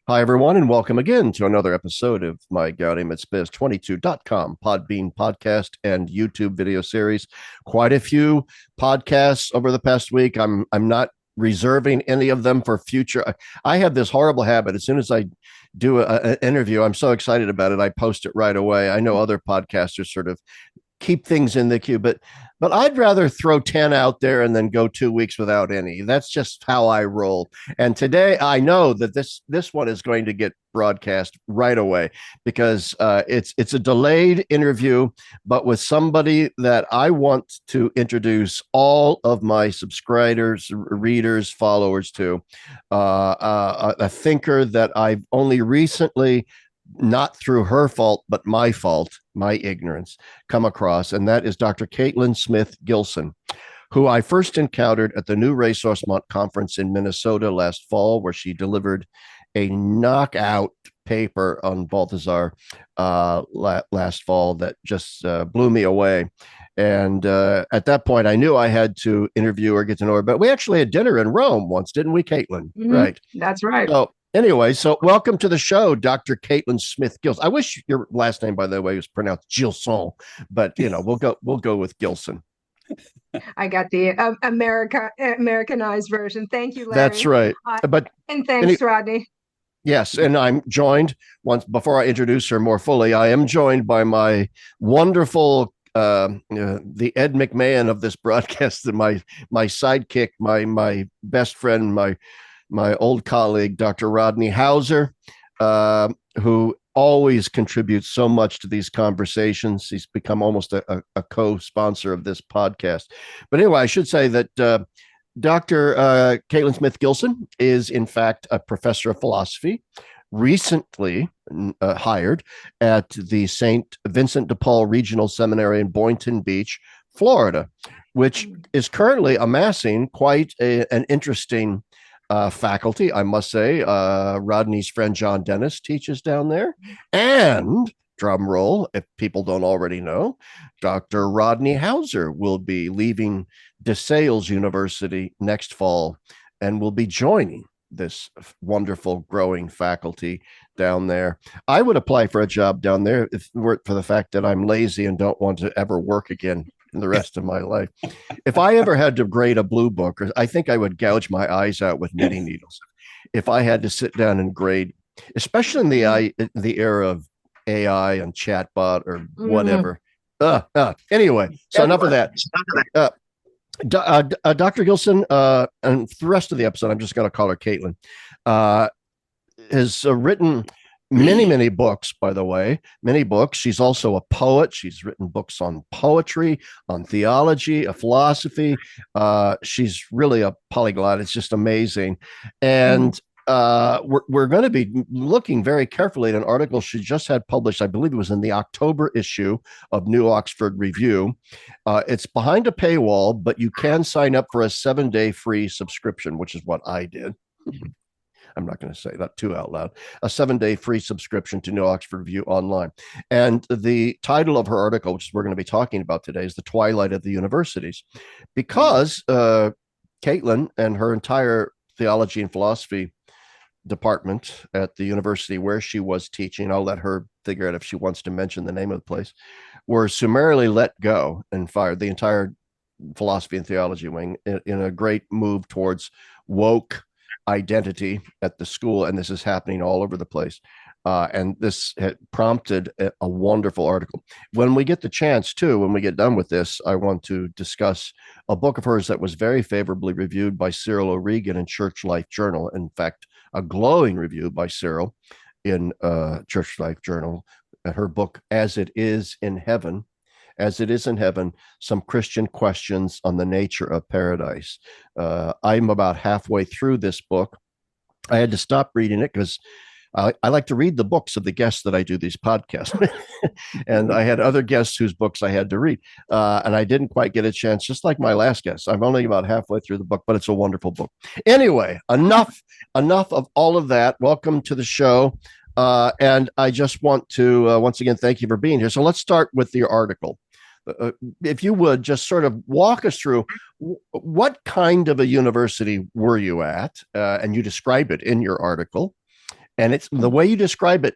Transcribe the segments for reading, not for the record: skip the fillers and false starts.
Hi, everyone, and welcome again to another episode of my Gaudium et Spes 22.com Podbean podcast and YouTube video series. Quite a few podcasts over the past week. I'm not reserving any of them for future. I have this horrible habit. As soon as I do an interview, I'm so excited about it, I post it right away. I know other podcasters sort of keep things in the queue, but I'd rather throw 10 out there and then go 2 weeks without any. That's just how I roll. And today I know that this one is going to get broadcast right away because it's a delayed interview, but with somebody that I want to introduce all of my subscribers, readers, followers to, a thinker that I've only recently, not through her fault, but my fault, my ignorance, come across. And that is Dr. Caitlin Smith Gilson, who I first encountered at the New Resource Month conference in Minnesota last fall, where she delivered a knockout paper on Balthasar last fall that just blew me away. And at that point, I knew I had to interview her, get to know her. But we actually had dinner in Rome once, didn't we, Caitlin? Mm-hmm. Right. That's right. So anyway, so welcome to the show, Dr. Caitlin Smith Gilson. I wish your last name, by the way, was pronounced Gilson, but we'll go with Gilson. I got the Americanized version. Thank you, Larry. That's right. And thanks, Rodney. Yes, and I'm joined once before I introduce her more fully. I am joined by my wonderful the Ed McMahon of this broadcast, my sidekick, my best friend, my old colleague, Dr. Rodney Howsare, who always contributes so much to these conversations. He's become almost a co-sponsor of this podcast. But anyway, I should say that Dr. Caitlin Smith Gilson is, in fact, a professor of philosophy, recently hired at the St. Vincent de Paul Regional Seminary in Boynton Beach, Florida, which is currently amassing quite an interesting faculty, I must say. Rodney's friend John Dennis teaches down there. And drum roll, if people don't already know, Dr. Rodney Howsare will be leaving DeSales University next fall and will be joining this wonderful growing faculty down there. I would apply for a job down there if it weren't for the fact that I'm lazy and don't want to ever work again in the rest of my life. If I ever had to grade a blue book, I think I would gouge my eyes out with knitting needles. If I had to sit down and grade, especially in the era of AI and chatbot or whatever. Anyway, so enough of that. Dr. Gilson, and for the rest of the episode, I'm just going to call her Caitlin, has written many books, by the way, many books. She's also a poet. She's written books on poetry, on theology, a philosophy. She's really a polyglot. It's just amazing. And we're going to be looking very carefully at an article she just had published. I believe it was in the October issue of New Oxford Review. It's behind a paywall, but you can sign up for a 7-day free subscription, which is what I did. I'm not going to say that too out loud. A 7-day free subscription to New Oxford Review online. And the title of her article, which we're going to be talking about today, is The Twilight of the Universities. Because Caitlin and her entire theology and philosophy department at the university where she was teaching, I'll let her figure out if she wants to mention the name of the place, were summarily let go and fired, the entire philosophy and theology wing, in a great move towards woke identity at the school. And this is happening all over the place. And this had prompted a wonderful article. When we get the chance to, when we get done with this, I want to discuss a book of hers that was very favorably reviewed by Cyril O'Regan in Church Life Journal. In fact, a glowing review by Cyril in Church Life Journal. Her book, As It Is in Heaven, Some Christian Questions on the Nature of Paradise. I'm about halfway through this book. I had to stop reading it because I like to read the books of the guests that I do these podcasts. And I had other guests whose books I had to read. And I didn't quite get a chance, just like my last guest. I'm only about halfway through the book, but it's a wonderful book. Anyway, enough of all of that. Welcome to the show. And I just want to, once again, thank you for being here. So let's start with the article. If you would just sort of walk us through what kind of a university were you at, and you describe it in your article, And it's the way you describe it,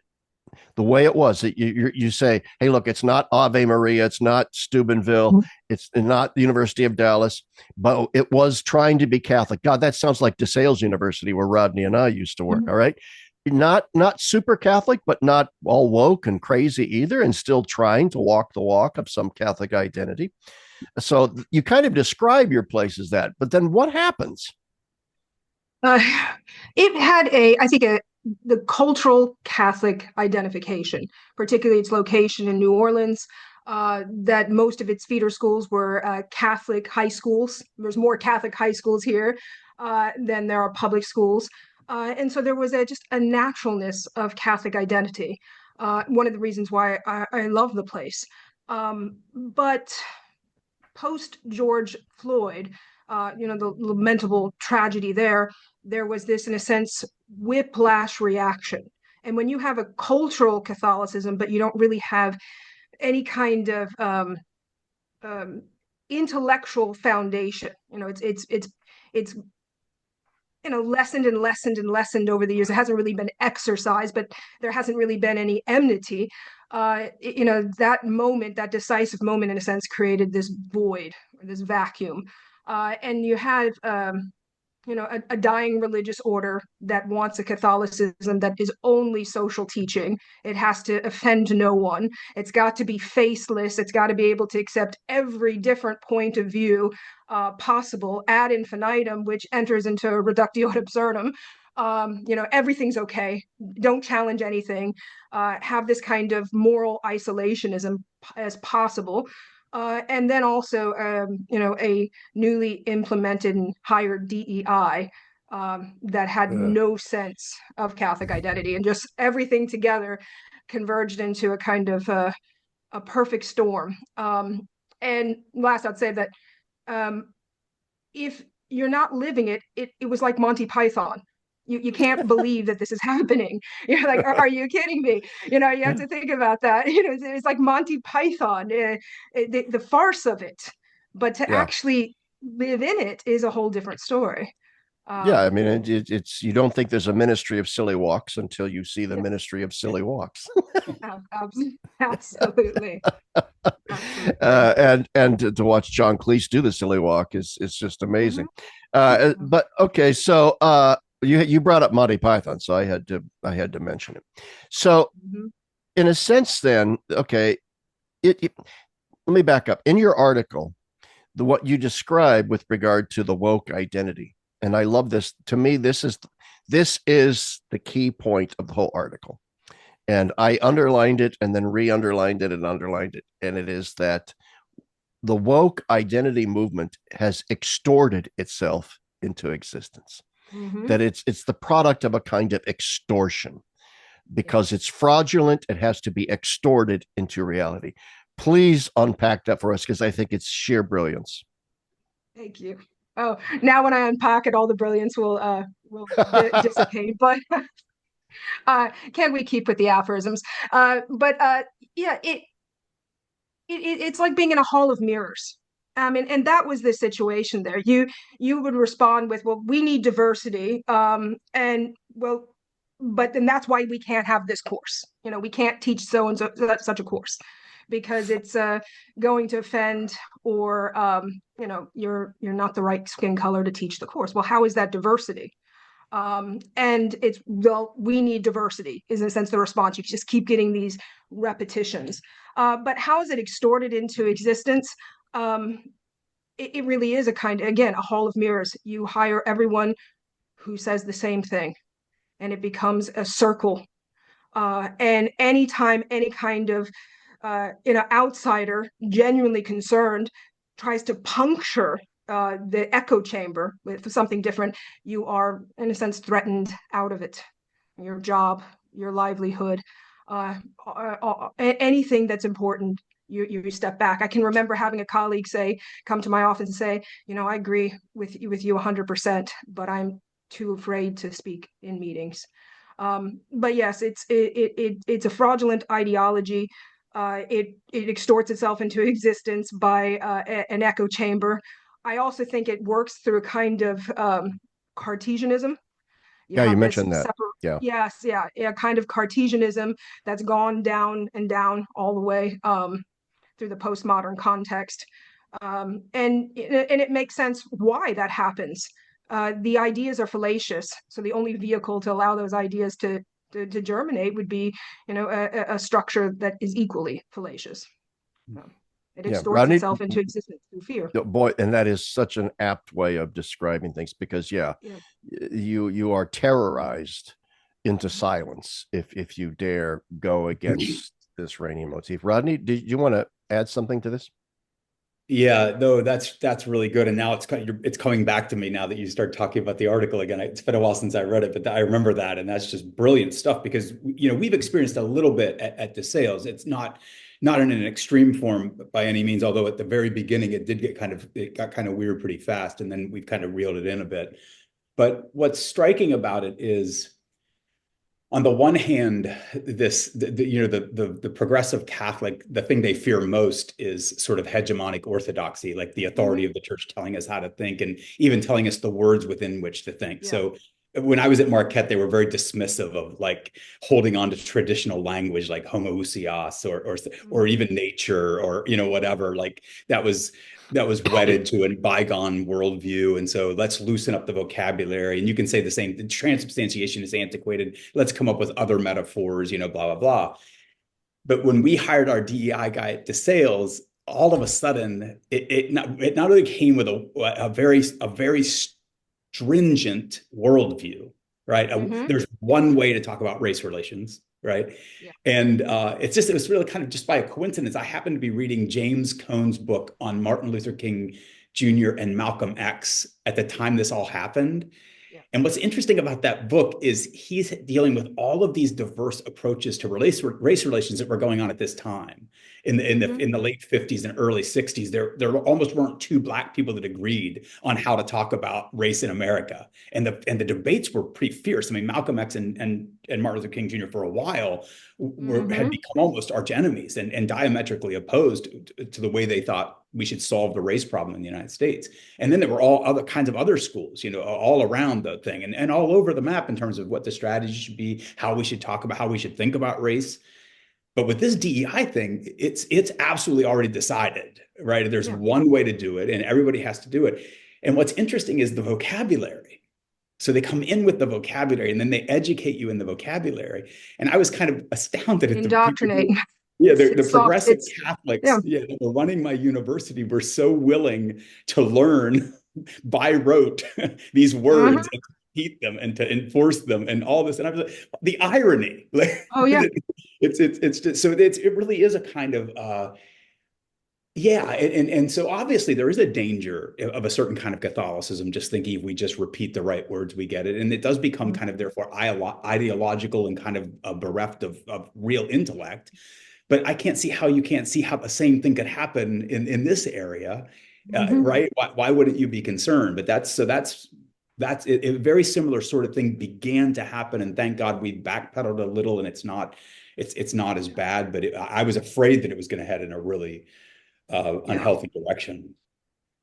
the way it was. You say, hey, look, it's not Ave Maria, it's not Steubenville, it's not the University of Dallas, but it was trying to be Catholic. God, that sounds like DeSales University, where Rodney and I used to work. Mhm. All right. Not super Catholic, but not all woke and crazy either, and still trying to walk the walk of some Catholic identity. So you kind of describe your place as that, but then what happens? Uh, it had I think, the cultural Catholic identification, particularly its location in New Orleans, that most of its feeder schools were Catholic high schools. There's more Catholic high schools here than there are public schools. And so there was just a naturalness of Catholic identity. One of the reasons why I love the place. But post George Floyd, the lamentable tragedy there was this, in a sense, whiplash reaction. And when you have a cultural Catholicism, but you don't really have any kind of um, intellectual foundation, it's lessened and lessened and lessened over the years. It hasn't really been exercised, but there hasn't really been any enmity. That moment, that decisive moment, in a sense, created this void, or this vacuum. And you have a dying religious order that wants a Catholicism that is only social teaching. It has to offend no one. It's got to be faceless. It's got to be able to accept every different point of view possible ad infinitum, which enters into reductio ad absurdum. Everything's okay. Don't challenge anything. Have this kind of moral isolationism as possible. And then also, a newly implemented and hired DEI that had Yeah. no sense of Catholic identity, and just everything together converged into a kind of a perfect storm. And last, I'd say that um, if you're not living it, it was like Monty Python. You can't believe that this is happening. You're like, are you kidding me? You have to think about that. It's like Monty Python, the farce of it. But to Yeah. actually live in it is a whole different story. Yeah, I Um, mean, it's you don't think there's a ministry of silly walks until you see the yeah, ministry of silly walks. absolutely, absolutely. And to watch John Cleese do the silly walk is just Mhm. amazing. Yeah. But okay, so you brought up Monty Python, so I had to mention it. So Mhm. in a sense, then okay, it let me back up. In your article, what you describe with regard to the woke identity, and I love this. To me, this is the key point of the whole article. And I underlined it and then re-underlined it and underlined it. And it is that the woke identity movement has extorted itself into existence. Mhm. That it's the product of a kind of extortion because Yes. it's fraudulent. It has to be extorted into reality. Please unpack that for us because I think it's sheer brilliance. Thank you. Oh, now when I unpack it, all the brilliance will dissipate. But can we keep with the aphorisms? But yeah, it's like being in a hall of mirrors. And that was the situation there. You would respond with, "Well, we need diversity," and well, but then that's why we can't have this course. We can't teach so and so such a course because it's going to offend, or you're not the right skin color to teach the course. Well, how is that diversity? And it's, well, we need diversity is, in a sense, the response. You just keep getting these repetitions. But how is it extorted into existence? Um, it really is a kind of, again, a hall of mirrors. You hire everyone who says the same thing, and it becomes a circle. And anytime any kind of outsider, genuinely concerned, tries to puncture the echo chamber with something different, you are, in a sense, threatened out of it. Your job, your livelihood, anything that's important, you step back. I can remember having a colleague come to my office and say, I agree with you 100%, but I'm too afraid to speak in meetings. But yes, it's a fraudulent ideology. It extorts itself into existence by an echo chamber. I also think it works through a kind of Cartesianism. You Yeah, you have this mentioned that. Yeah. Yes, yeah, yeah, kind of Cartesianism that's gone down and down all the way through the postmodern context. And it makes sense why that happens. The ideas are fallacious, so the only vehicle to allow those ideas to germinate would be, a structure that is equally fallacious. It Yeah. extorts Rodney, itself into existence through fear. boy, and that is such an apt way of describing things because, yeah, Yeah. you are terrorized into silence if you dare go against this reigning motif. Rodney, did you want to add something to this? Yeah, no, that's really good. And now it's coming back to me now that you start talking about the article again. It's been a while since I read it, but I remember that, and that's just brilliant stuff because we've experienced a little bit at DeSales. It's not in an extreme form by any means, although at the very beginning it got kind of weird pretty fast, and then we've kind of reeled it in a bit. But what's striking about it is, on the one hand, the progressive Catholic, the thing they fear most is sort of hegemonic orthodoxy, like the authority of the church telling us how to think and even telling us the words within which to think. Yeah. So when I was at Marquette, they were very dismissive of like holding on to traditional language like homoousios or even nature or whatever. Like that was wedded to a bygone worldview. And so let's loosen up the vocabulary. And you can say the same, the transubstantiation is antiquated. Let's come up with other metaphors, blah, blah, blah. But when we hired our DEI guy at DeSales, all of a sudden, it not only came with a very stringent worldview, right? There's one way to talk about race relations, right? Yeah. And it was really kind of just by a coincidence. I happened to be reading James Cone's book on Martin Luther King Jr. and Malcolm X at the time this all happened. Yeah. And what's interesting about that book is he's dealing with all of these diverse approaches to race relations that were going on at this time. In the late 50s and early 60s, there almost weren't two Black people that agreed on how to talk about race in America, and the debates were pretty fierce. I mean, Malcolm X and Martin Luther King Jr. for a while had become almost arch enemies and diametrically opposed to the way they thought we should solve the race problem in the United States. And then there were all other kinds of other schools, all around the thing and all over the map in terms of what the strategy should be, how we should talk about, how we should think about race. But with this DEI thing, it's absolutely already decided, right? There's one way to do it and everybody has to do it. And what's interesting is the vocabulary. So they come in with the vocabulary and then they educate you in the vocabulary. And I was kind of astounded at indoctrinate. The progressive Catholics that were running my university were so willing to learn by rote these words and repeat them and to enforce them and all this. And I was like, the irony. Like, oh yeah. It's just so it really is a kind of and so obviously there is a danger of a certain kind of Catholicism, just thinking if we just repeat the right words, we get it. And it does become kind of therefore ideological and kind of bereft of real intellect. But I can't see how you can't see how the same thing could happen in this area, right? Why wouldn't you be concerned? But that's a very similar sort of thing began to happen, and thank God we backpedaled a little, and it's not as bad. But I was afraid that it was going to head in a really unhealthy direction.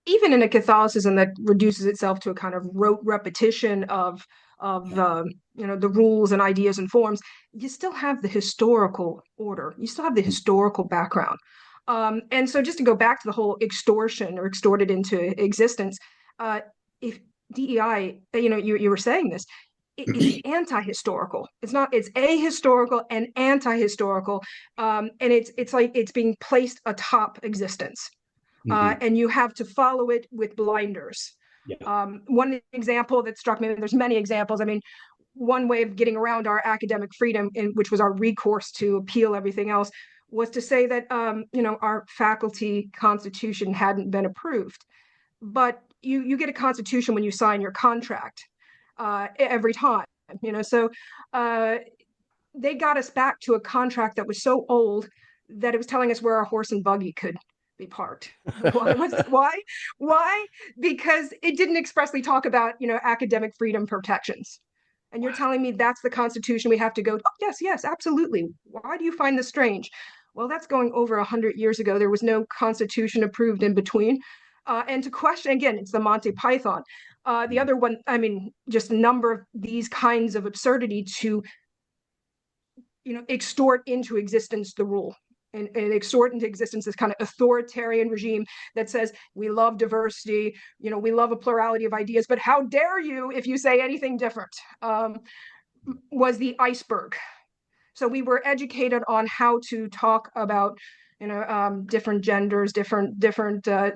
Even in a Catholicism that reduces itself to a kind of rote repetition of the rules and ideas and forms, you still have the historical order. You still have the historical background. And so just to go back to the whole extortion or extorted into existence, if DEI, you were saying this, it's anti-historical. It's ahistorical and anti-historical. And it's like it's being placed atop existence. And you have to follow it with blinders. Yeah. One example that struck me, there's many examples. I mean, one way of getting around our academic freedom, which was our recourse to appeal everything else, was to say that our faculty constitution hadn't been approved. But you get a constitution when you sign your contract every time. So they got us back to a contract that was so old that it was telling us where our horse and buggy could be parked. Why? Because it didn't expressly talk about, academic freedom protections. And you're telling me that's the Constitution we have to go, oh, yes, absolutely. Why do you find this strange? Well, that's going over 100 years ago. There was no Constitution approved in between. And to question, again, it's the Monty Python. The other one, I mean, just a number of these kinds of absurdity to, extort into existence the rule. And extort into existence this kind of authoritarian regime that says we love diversity, we love a plurality of ideas, but how dare you if you say anything different, was the iceberg. So we were educated on how to talk about different genders, different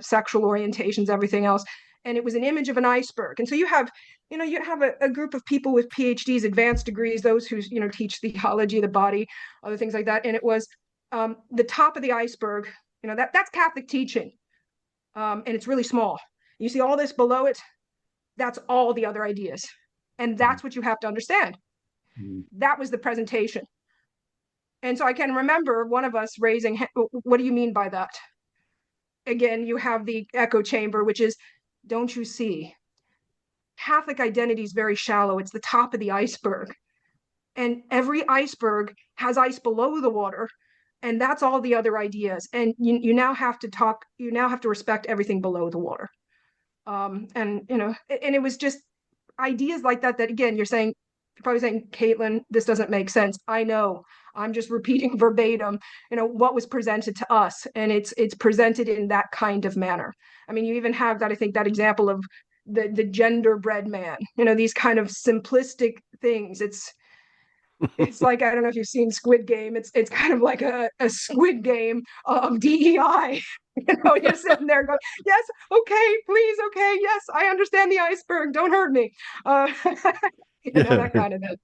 sexual orientations, everything else, and it was an image of an iceberg. And so you have a group of people with PhDs, advanced degrees, those who teach theology of the body, other things like that, and it was the top of the iceberg. That's Catholic teaching, and it's really small. You see all this below it, that's all the other ideas, and that's what you have to understand. That was the presentation. And so I can remember one of us raising, what do you mean by that? Again, you have the echo chamber, which is, don't you see? Catholic identity is very shallow. It's the top of the iceberg. And every iceberg has ice below the water. And that's all the other ideas. And you now have to respect everything below the water. And it was just ideas like that, again, you're probably saying, Caitlin, this doesn't make sense. I know. I'm just repeating verbatim, what was presented to us, and it's presented in that kind of manner. I mean, you even have that, I think, that example of the genderbread man, these kind of simplistic things. It's like, I don't know if you've seen Squid Game. It's kind of like a Squid Game of DEI. You're sitting there going, yes, okay, please, okay, yes, I understand the iceberg. Don't hurt me. That kind of thing.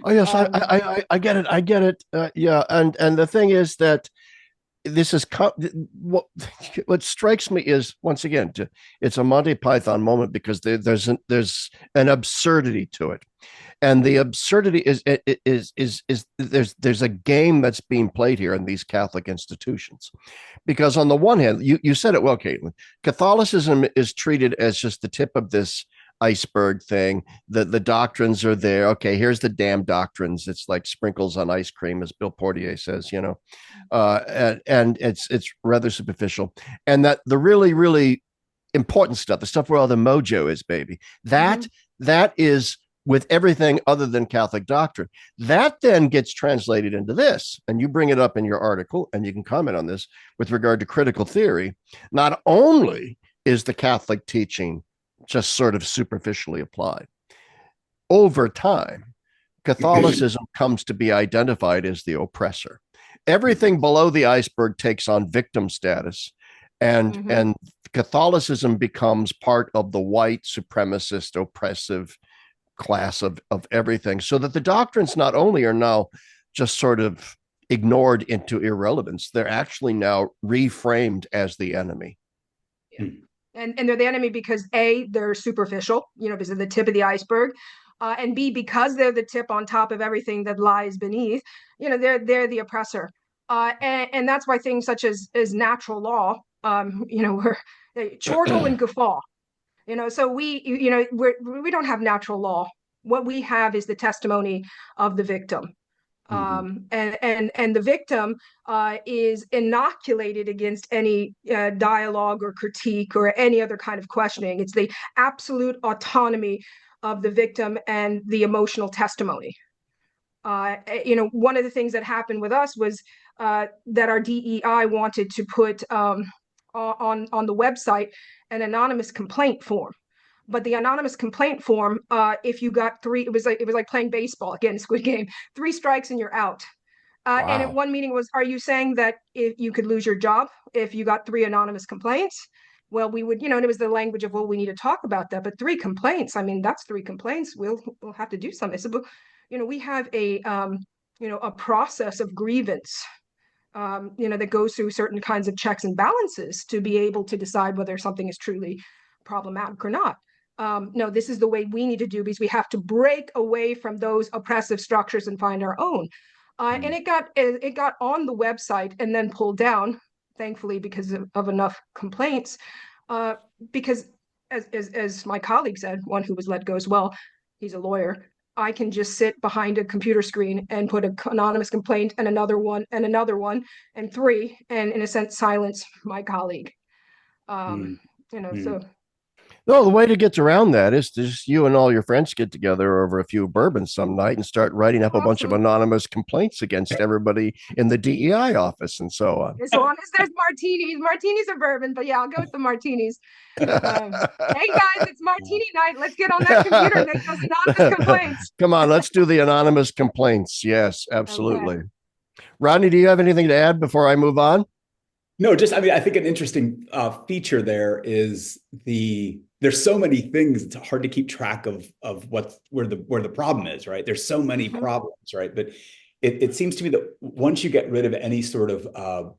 Oh yes, I get it. I get it. Yeah, and the thing is that this is what strikes me is, once again, it's a Monty Python moment, because there's an absurdity to it, and the absurdity is there's a game that's being played here in these Catholic institutions, because on the one hand, you said it well, Caitlin, Catholicism is treated as just the tip of this iceberg thing. The doctrines are there. Okay, here's the damn doctrines. It's like sprinkles on ice cream, as Bill Portier says, and it's rather superficial. And that the really, really important stuff, the stuff where all the mojo is, baby, that is with everything other than Catholic doctrine. That then gets translated into this, and you bring it up in your article, and you can comment on this with regard to critical theory. Not only is the Catholic teaching just sort of superficially applied, over time, Catholicism comes to be identified as the oppressor. Everything below the iceberg takes on victim status, and Catholicism becomes part of the white supremacist oppressive class of everything, so that the doctrines not only are now just sort of ignored into irrelevance, they're actually now reframed as the enemy. Yeah. And they're the enemy because A, they're superficial, because they're the tip of the iceberg, and B, because they're the tip on top of everything that lies beneath, they're the oppressor, and that's why things such as natural law, we're chortle and guffaw, so we don't have natural law. What we have is the testimony of the victim. And the victim is inoculated against any dialogue or critique or any other kind of questioning. It's the absolute autonomy of the victim and the emotional testimony. One of the things that happened with us was that our DEI wanted to put on the website an anonymous complaint form. But the anonymous complaint form, if you got three, it was like playing baseball, again, Squid Game, 3 strikes and you're out. Wow. And at one meeting was, are you saying that if you could lose your job if you got 3 anonymous complaints? Well, we would, and it was the language of, well, we need to talk about that. But 3 complaints, I mean, that's 3 complaints. We'll have to do something. So, we have a process of grievance, that goes through certain kinds of checks and balances to be able to decide whether something is truly problematic or not. No, this is the way we need to do, because we have to break away from those oppressive structures and find our own. And it got on the website and then pulled down, thankfully, because of enough complaints. Because as my colleague said, one who was let go as well, he's a lawyer. I can just sit behind a computer screen and put an anonymous complaint and another one and another one and 3, and in a sense silence my colleague. So. No, the way to get around that is to just you and all your friends get together over a few bourbons some night and start writing up a bunch of Awesome. anonymous complaints against everybody in the DEI office and so on. As long as there's martinis. Martinis are bourbon, but yeah, I'll go with the martinis. Hey guys, it's martini night. Let's get on that computer and make those anonymous complaints. Come on, let's do the anonymous complaints. Yes, absolutely. Okay. Rodney, do you have anything to add before I move on? No, just I mean, I think an interesting feature there is there's so many things, it's hard to keep track of where the problem is, right? There's so many problems, right? But it seems to me that once you get rid of any sort of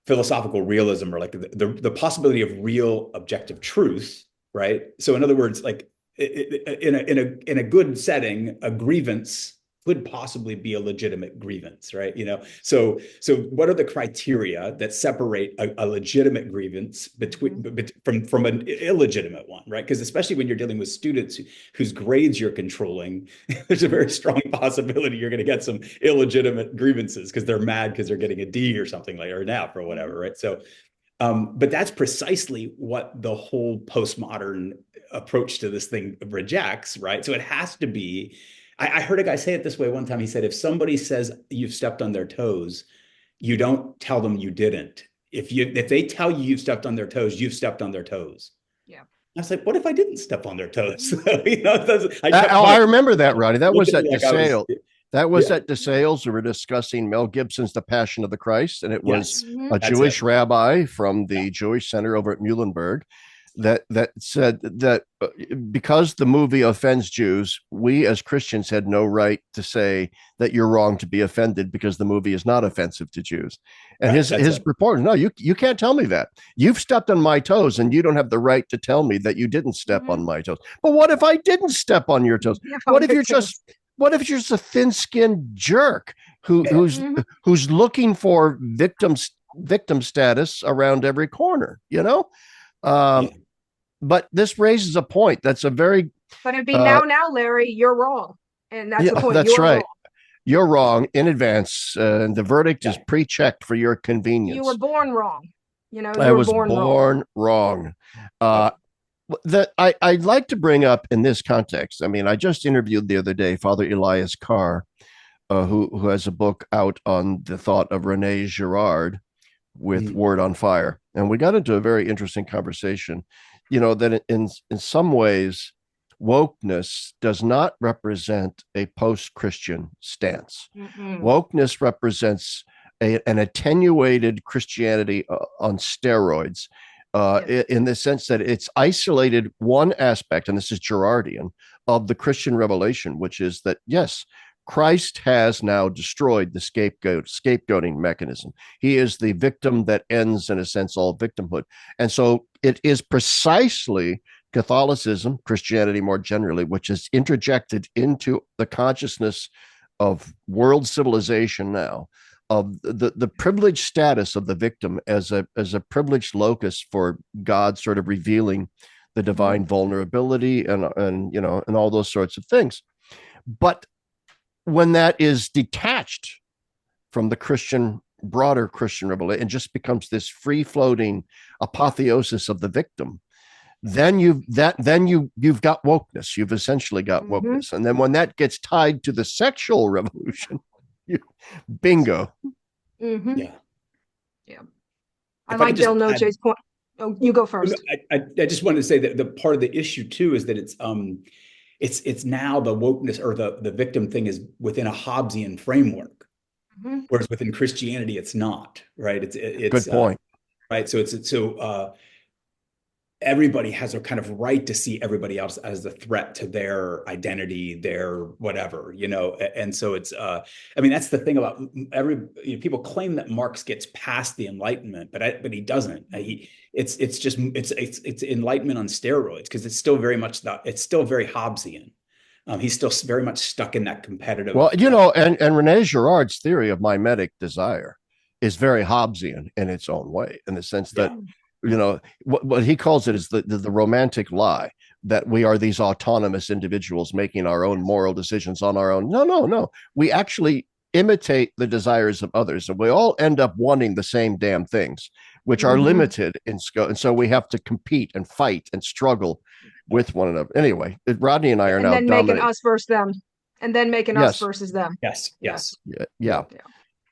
philosophical realism or like the possibility of real objective truth, right? So in other words, like in a good setting, a grievance could possibly be a legitimate grievance, right? So what are the criteria that separate a legitimate grievance from an illegitimate one, right? Because especially when you're dealing with students whose grades you're controlling, there's a very strong possibility you're going to get some illegitimate grievances because they're mad because they're getting a D or something like, or an F or whatever, right? So but that's precisely what the whole postmodern approach to this thing rejects, right? So it has to be. I heard a guy say it this way one time. He said, if somebody says you've stepped on their toes, you don't tell them you didn't. If they tell you you've stepped on their toes, you've stepped on their toes. Yeah. I was like, what if I didn't step on their toes? I remember that, Rodney. That was at DeSales. That was Yeah. at DeSales. We were discussing Mel Gibson's The Passion of the Christ, and it was Yes. a That's Jewish it. rabbi from the Jewish Center over at Muhlenberg that said that because the movie offends Jews, we as Christians had no right to say that you're wrong to be offended because the movie is not offensive to Jews. And Right, his report, no, you can't tell me that. You've stepped on my toes, and you don't have the right to tell me that you didn't step on my toes. But what if I didn't step on your toes? What if you're just a thin-skinned jerk who's looking for victim status around every corner, But this raises a point that's a very. But it'd be now, Larry, you're wrong, and that's the point. That's you're right. Wrong. You're wrong in advance, and the verdict is pre-checked for your convenience. You were born wrong. I was born wrong. That I'd like to bring up in this context. I mean, I just interviewed the other day Father Elias Carr, who has a book out on the thought of Rene Girard with Word on Fire, and we got into a very interesting conversation. That in some ways, wokeness does not represent a post-Christian stance. Wokeness represents an attenuated Christianity on steroids, in the sense that it's isolated one aspect, and this is Girardian, of the Christian revelation, which is that, yes, Christ has now destroyed the scapegoating mechanism. He is the victim that ends, in a sense, all victimhood. And so it is precisely Catholicism, Christianity more generally, which is interjected into the consciousness of world civilization now, of the privileged status of the victim as a privileged locus for God sort of revealing the divine vulnerability and all those sorts of things. But when that is detached from the broader Christian revelation and just becomes this free-floating apotheosis of the victim, then you've got wokeness. You've essentially got wokeness. And then when that gets tied to the sexual revolution, bingo. Yeah. I like Bill Noce's point. Oh, you go first. I just wanted to say that the part of the issue too is that it's now the wokeness or the victim thing is within a Hobbesian framework, whereas within Christianity it's not, right? It's good point, right? So everybody has a kind of right to see everybody else as a threat to their identity, their whatever, and so it's I mean, that's the thing about people claim that Marx gets past the Enlightenment, but he doesn't. It's Enlightenment on steroids, because it's still very much it's still very Hobbesian. He's still very much stuck in that competitive. Well, and Rene Girard's theory of mimetic desire is very Hobbesian in its own way, in the sense that what he calls it is the romantic lie that we are these autonomous individuals making our own moral decisions on our own. No. We actually imitate the desires of others, and we all end up wanting the same damn things. which are limited in scope. And so we have to compete and fight and struggle with one another. Anyway, Rodney and I are now then making us versus them, and then making us versus them. Yes. Yeah.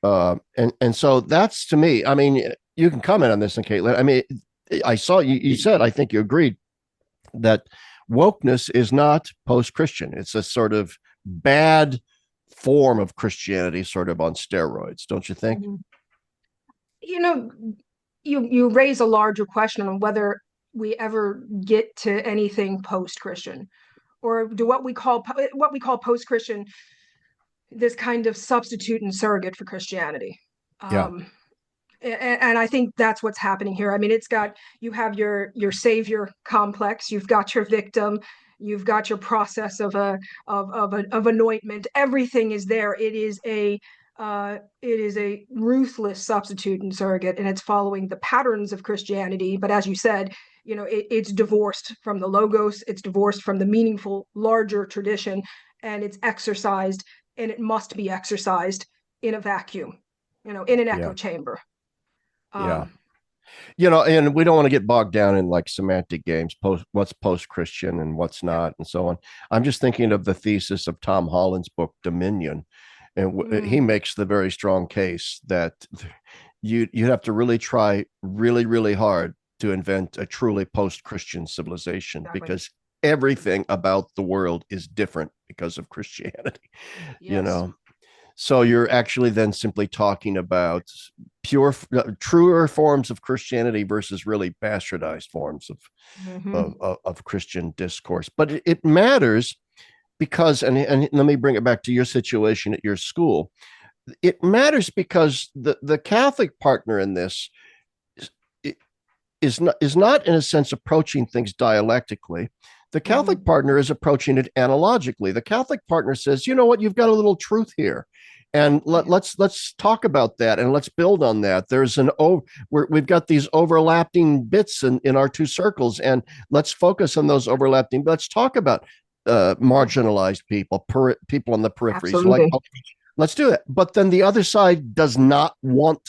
And so that's, to me, I mean, you can comment on this, and Caitlin. I mean, I saw you said, I think you agreed, that wokeness is not post-Christian. It's a sort of bad form of Christianity, sort of on steroids, don't you think? You know, you raise a larger question on whether we ever get to anything post-Christian, or do what we call post-Christian this kind of substitute and surrogate for Christianity. And I think that's what's happening here. I mean, you have your savior complex, you've got your victim, you've got your process of anointment. Everything is there. It is a ruthless substitute and surrogate, and it's following the patterns of Christianity. But as you said, it's divorced from the logos, it's divorced from the meaningful, larger tradition, and it's exercised, and it must be exercised in a vacuum, in an echo chamber. And we don't want to get bogged down in like semantic games, what's post-Christian and what's not, and so on. I'm just thinking of the thesis of Tom Holland's book Dominion, and he makes the very strong case that you have to really try really, really hard to invent a truly post-Christian civilization, because everything about the world is different because of Christianity. So you're actually then simply talking about truer forms of Christianity versus really bastardized forms of Christian discourse. But it matters because, and let me bring it back to your situation at your school. It matters because the Catholic partner in this is not in a sense approaching things dialectically. The Catholic partner is approaching it analogically. The Catholic partner says, you know what, you've got a little truth here. And let's talk about that, and let's build on that. We've got these overlapping bits in our two circles, and let's focus on those overlapping. Let's talk about marginalized people, people on the peripheries. Let's do it. But then the other side does not want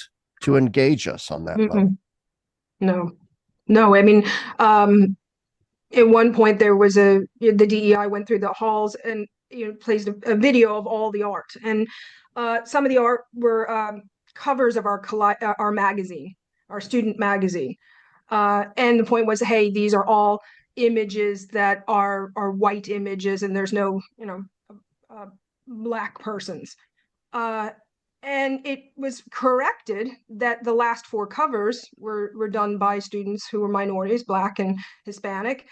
to engage us on that level. No. I mean, at one point there was the DEI went through the halls and placed a video of all the art, and some of the art were covers of our magazine, our student magazine, and the point was, hey, these are all images that are white images, and there's no black persons, and it was corrected that the last 4 covers were done by students who were minorities, Black and Hispanic.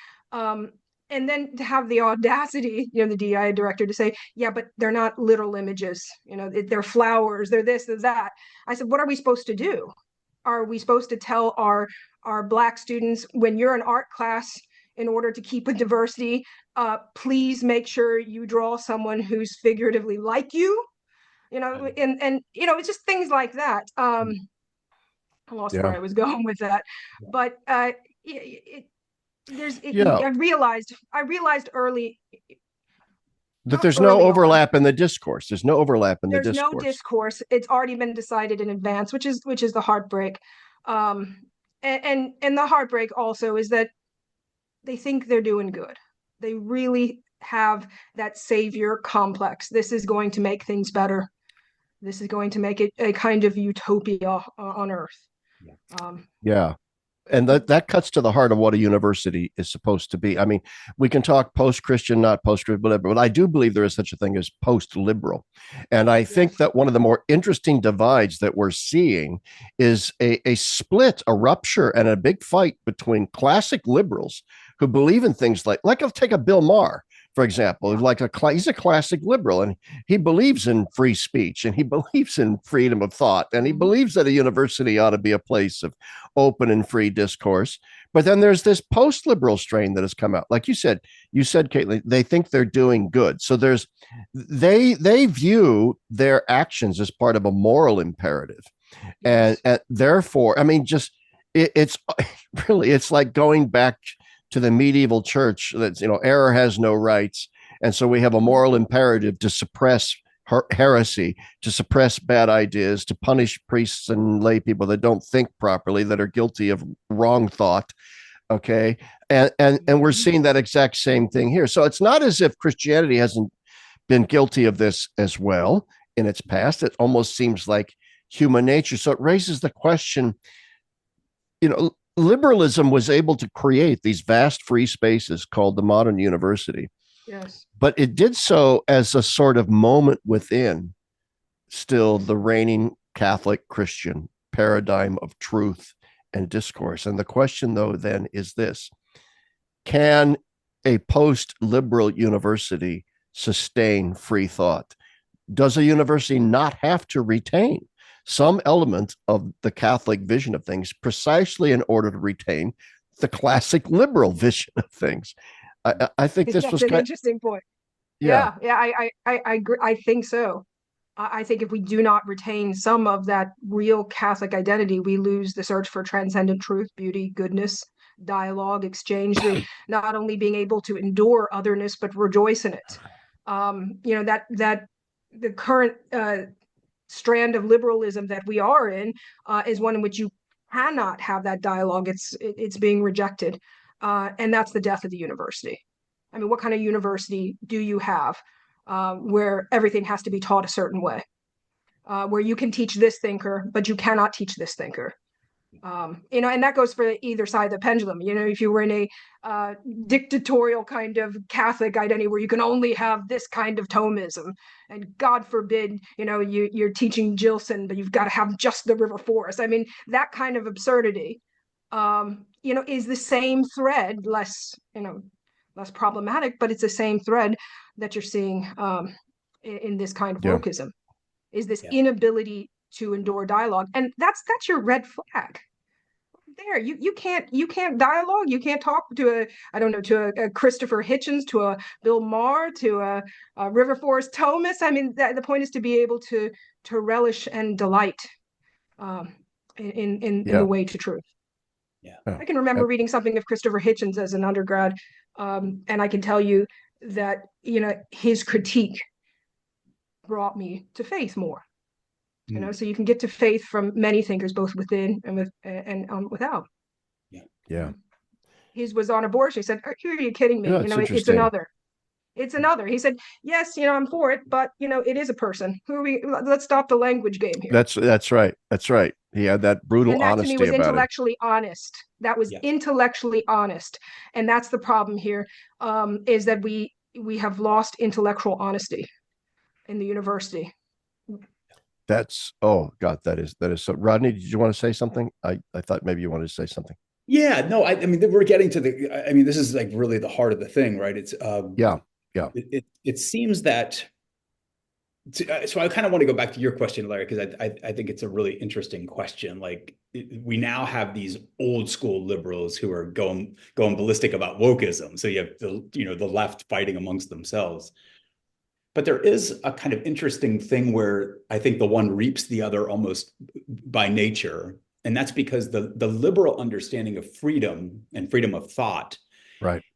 And then to have the audacity, the DI director, to say, yeah, but they're not literal images, they're flowers, they're this, they're that. I said, what are we supposed to do? Are we supposed to tell our Black students, when you're in art class, in order to keep a diversity, please make sure you draw someone who's figuratively like you? And it's just things like that. I lost where I was going with that, but I realized early that there's no overlap in the discourse. There's no overlap in the discourse. There's no discourse. It's already been decided in advance, which is the heartbreak. And the heartbreak also is that they think they're doing good. They really have that savior complex. This is going to make things better. This is going to make it a kind of utopia on Earth. And that cuts to the heart of what a university is supposed to be. I mean, we can talk post-Christian, not post-Christian, but I do believe there is such a thing as post-liberal. And I think that one of the more interesting divides that we're seeing is a split, a rupture, and a big fight between classic liberals who believe in things like I'll take a Bill Maher, for example, he's a classic liberal, and he believes in free speech, and he believes in freedom of thought, and he believes that a university ought to be a place of open and free discourse. But then there's this post-liberal strain that has come out. Like you said, Caitlin, they think they're doing good. So they view their actions as part of a moral imperative. And therefore, I mean, it's really, it's like going back to the medieval church, that error has no rights, and so we have a moral imperative to suppress heresy, to suppress bad ideas, to punish priests and lay people that don't think properly, that are guilty of wrong thought. Okay. And we're seeing that exact same thing here. So it's not as if Christianity hasn't been guilty of this as well in its past. It almost seems like human nature. So it raises the question, liberalism was able to create these vast free spaces called the modern university. Yes. But it did so as a sort of moment within still the reigning Catholic Christian paradigm of truth and discourse. And the question, though, then is this: can a post-liberal university sustain free thought? Does a university not have to retain some element of the Catholic vision of things precisely in order to retain the classic liberal vision of things? I think this was an interesting point. Yeah, I agree. I think so. I think if we do not retain some of that real Catholic identity, we lose the search for transcendent truth, beauty, goodness, dialogue, exchange, through not only being able to endure otherness but rejoice in it. That the current strand of liberalism that we are in is one in which you cannot have that dialogue. It's being rejected, and that's the death of the university. I mean, what kind of university do you have where everything has to be taught a certain way, where you can teach this thinker, but you cannot teach this thinker? And that goes for either side of the pendulum. If you were in a dictatorial kind of Catholic identity where you can only have this kind of Thomism, and God forbid, you're teaching Gilson, but you've got to have just the river forest. I mean, that kind of absurdity, is the same thread, less problematic, but it's the same thread that you're seeing in this kind of wokeism, is this inability to endure dialogue. And that's your red flag there. You can't dialogue. You can't talk to a Christopher Hitchens, to a Bill Maher, to a River Forest Thomas. I mean, the point is to be able to relish and delight in the way to truth. I can remember reading something of Christopher Hitchens as an undergrad, and I can tell you that his critique brought me to faith more. So you can get to faith from many thinkers, both within and without. Yeah. His was on abortion. He said, "Are you kidding me? It's another. It's another." He said, "Yes, I'm for it, but it is a person. Who are we? Let's stop the language game here." That's right. That's right. He had that brutal and that honesty to me was about intellectually honest. That was intellectually honest, and that's the problem here. Is that we have lost intellectual honesty in the university. That's God, that is so. Rodney, did you want to say something? I thought maybe you wanted to say something. Yeah, no, I mean, we're getting to this is like really the heart of the thing, right? It's It seems that. So I kind of want to go back to your question, Larry, because I think it's a really interesting question. Like, we now have these old school liberals who are going ballistic about wokeism. So you have the left fighting amongst themselves. But there is a kind of interesting thing where I think the one reaps the other almost by nature. And that's because the liberal understanding of freedom and freedom of thought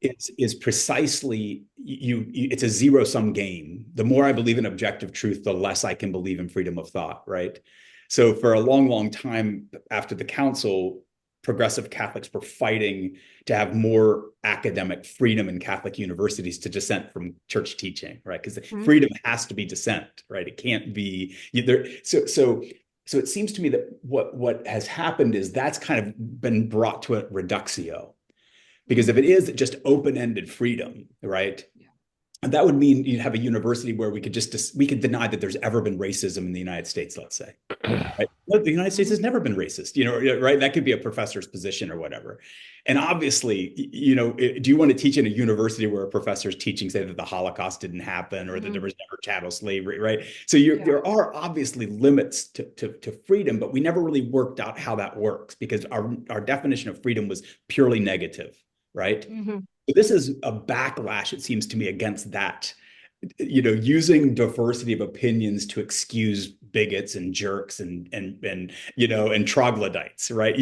is precisely it's a zero-sum game. The more I believe in objective truth, the less I can believe in freedom of thought, right? So for a long, long time after the council, progressive Catholics were fighting to have more academic freedom in Catholic universities to dissent from church teaching, right? Because freedom has to be dissent, right? It can't be either. So it seems to me that what has happened is that's kind of been brought to a reductio, because if it is just open-ended freedom, right? And that would mean you'd have a university where we could deny that there's ever been racism in the United States, let's say. Right? Well, the United States has never been racist, right? That could be a professor's position or whatever. And obviously, do you want to teach in a university where a professor's teaching, say, that the Holocaust didn't happen or that there was never chattel slavery, right? So there are obviously limits to freedom, but we never really worked out how that works, because our definition of freedom was purely negative, right? So this is a backlash, it seems to me, against that, using diversity of opinions to excuse bigots and jerks and troglodytes, right?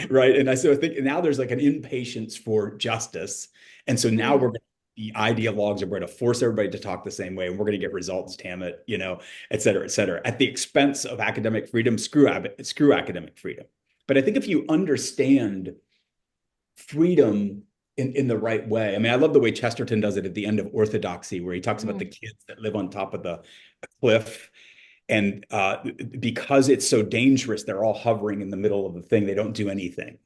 Right. And so I think now there's like an impatience for justice. And so now we're going to the ideologues are going to force everybody to talk the same way, and we're going to get results, damn it, et cetera, at the expense of academic freedom. Screw academic freedom. But I think if you understand freedom in the right way, I mean, I love the way Chesterton does it at the end of Orthodoxy, where he talks about the kids that live on top of the cliff. And because it's so dangerous, they're all hovering in the middle of the thing. They don't do anything.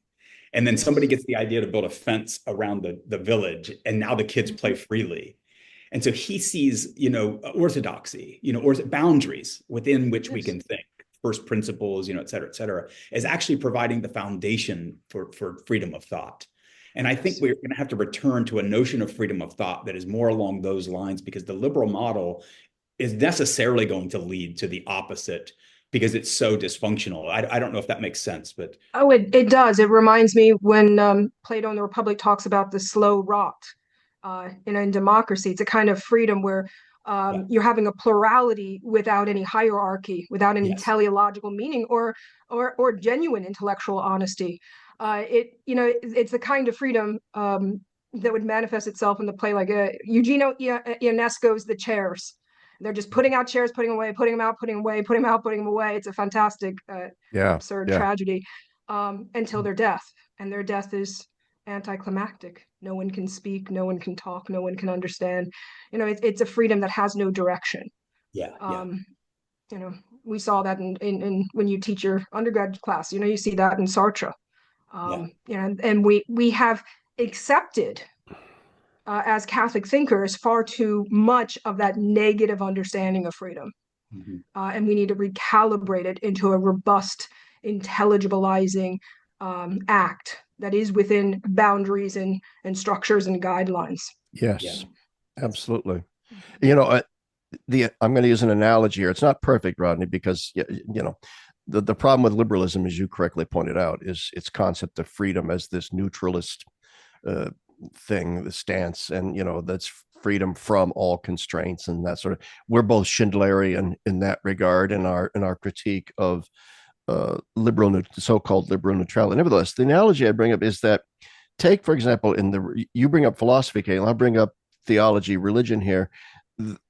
And then somebody gets the idea to build a fence around the village, and now the kids play freely. And so he sees, orthodoxy, or boundaries within which we can think, first principles, et cetera, as actually providing the foundation for freedom of thought. And I think we're going to have to return to a notion of freedom of thought that is more along those lines, because the liberal model is necessarily going to lead to the opposite, because it's so dysfunctional. I don't know if that makes sense, but it does. It reminds me when Plato in the Republic talks about the slow rot. In democracy, it's a kind of freedom where you're having a plurality without any hierarchy, without any teleological meaning or genuine intellectual honesty. It's the kind of freedom that would manifest itself in the play like Eugenio Ionesco's The Chairs. They're just putting out chairs, putting them away, putting them out, putting them away, putting them out, putting them away. It's a fantastic, absurd tragedy until their death. And their death is anticlimactic. No one can speak, no one can talk, no one can understand. It's a freedom that has no direction. We saw that in when you teach your undergrad class. You see that in Sartre. And we have accepted as Catholic thinkers far too much of that negative understanding of freedom. And we need to recalibrate it into a robust, intelligibilizing act that is within boundaries and structures and guidelines. Yes, absolutely. I'm going to use an analogy here. It's not perfect, Rodney, because the problem with liberalism, as you correctly pointed out, is its concept of freedom as this neutralist thing, the stance, and that's freedom from all constraints and that sort of. We're both Schindlerian in that regard in our critique of so-called liberal neutrality. Nevertheless, the analogy I bring up is that, take for example, you bring up philosophy, Kate, and I'll bring up theology, religion here.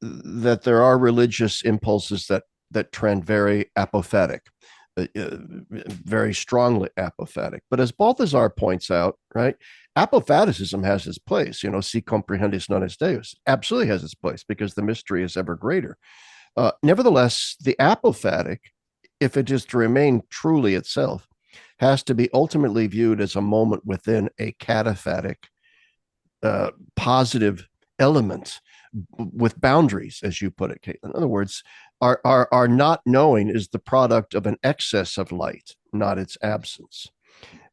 That there are religious impulses that trend very apophatic. Very strongly apophatic. But as Balthasar points out, right, apophaticism has its place. Si comprehendis non est Deus absolutely has its place, because the mystery is ever greater. Nevertheless, the apophatic, if it is to remain truly itself, has to be ultimately viewed as a moment within a cataphatic, positive element with boundaries, as you put it, Kate. In other words, our not knowing is the product of an excess of light, not its absence.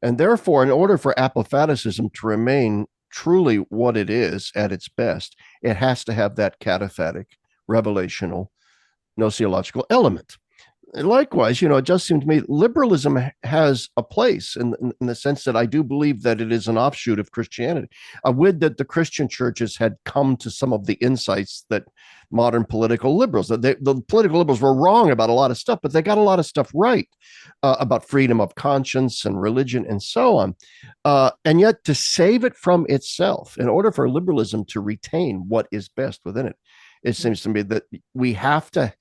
And therefore, in order for apophaticism to remain truly what it is at its best, it has to have that cataphatic, revelational, gnoseological element. And likewise, it just seems to me liberalism has a place in the sense that I do believe that it is an offshoot of Christianity. I would that the Christian churches had come to some of the insights that modern political liberals, the political liberals were wrong about a lot of stuff, but they got a lot of stuff right about freedom of conscience and religion and so on. And yet to save it from itself, in order for liberalism to retain what is best within it, it seems to me that we have to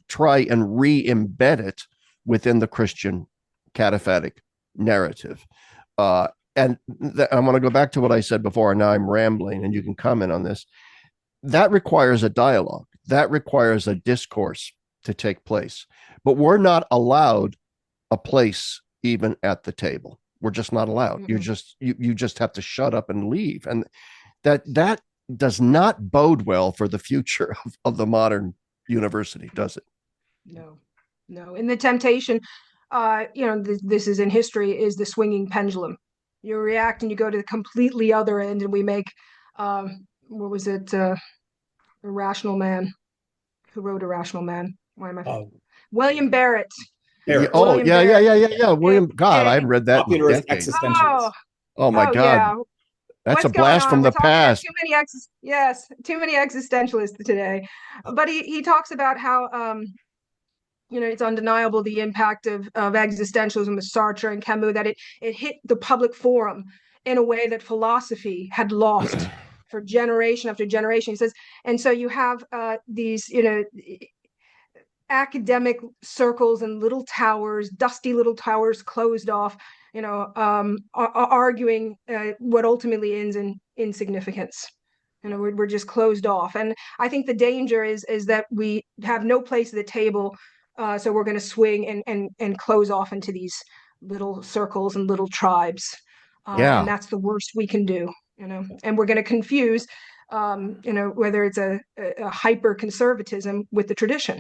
try and re-embed it within the Christian cataphatic narrative. And I want to go back to what I said before, and now I'm rambling, and you can comment on this. That requires a dialogue. That requires a discourse to take place. But we're not allowed a place even at the table. We're just not allowed. Mm-hmm. You just have to shut up and leave. And that does not bode well for the future of the modern university, does it? No. And the temptation, this is in history, is the swinging pendulum. You react and you go to the completely other end, and we make, what was it, Irrational Man? Who wrote Irrational Man? Why am I? William Barrett. William Barrett. William, God, I read that in decades. Oh my God. Yeah. That's a blast from the past. Too many existentialists today. But he talks about how it's undeniable the impact of existentialism with Sartre and Camus, that it hit the public forum in a way that philosophy had lost for generation after generation. He says, and so you have these, academic circles and little towers, dusty little towers closed off, arguing what ultimately ends in insignificance. We're just closed off. And I think the danger is that we have no place at the table, so we're going to swing and close off into these little circles and little tribes. And that's the worst we can do, and we're going to confuse, whether it's a hyper conservatism with the tradition.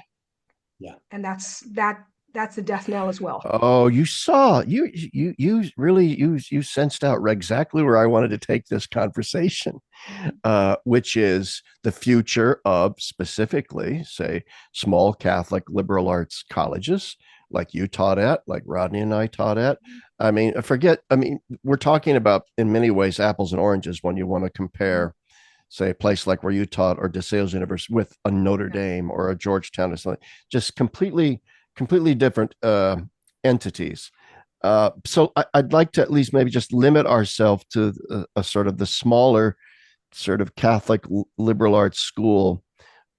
Yeah. And that's the death knell as well. Oh, you really sensed out exactly where I wanted to take this conversation, which is the future of specifically, say, small Catholic liberal arts colleges like you taught at, like Rodney and I taught at. I mean, we're talking about in many ways apples and oranges when you want to compare, say, a place like where you taught or DeSales University with a Notre Dame or a Georgetown or something, just completely different entities. So I'd like to at least maybe just limit ourselves to a sort of the smaller sort of Catholic liberal arts school.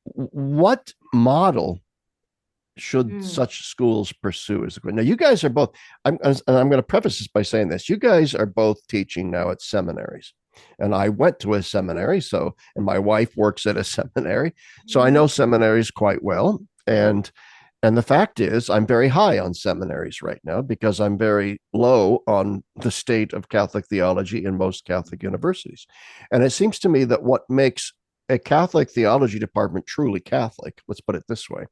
What model should such schools pursue? Now, you guys are both, I'm going to preface this by saying this, you guys are both teaching now at seminaries. And I went to a seminary, and my wife works at a seminary, so I know seminaries quite well. And the fact is, I'm very high on seminaries right now because I'm very low on the state of Catholic theology in most Catholic universities. And it seems to me that what makes a Catholic theology department truly Catholic, let's put it this way,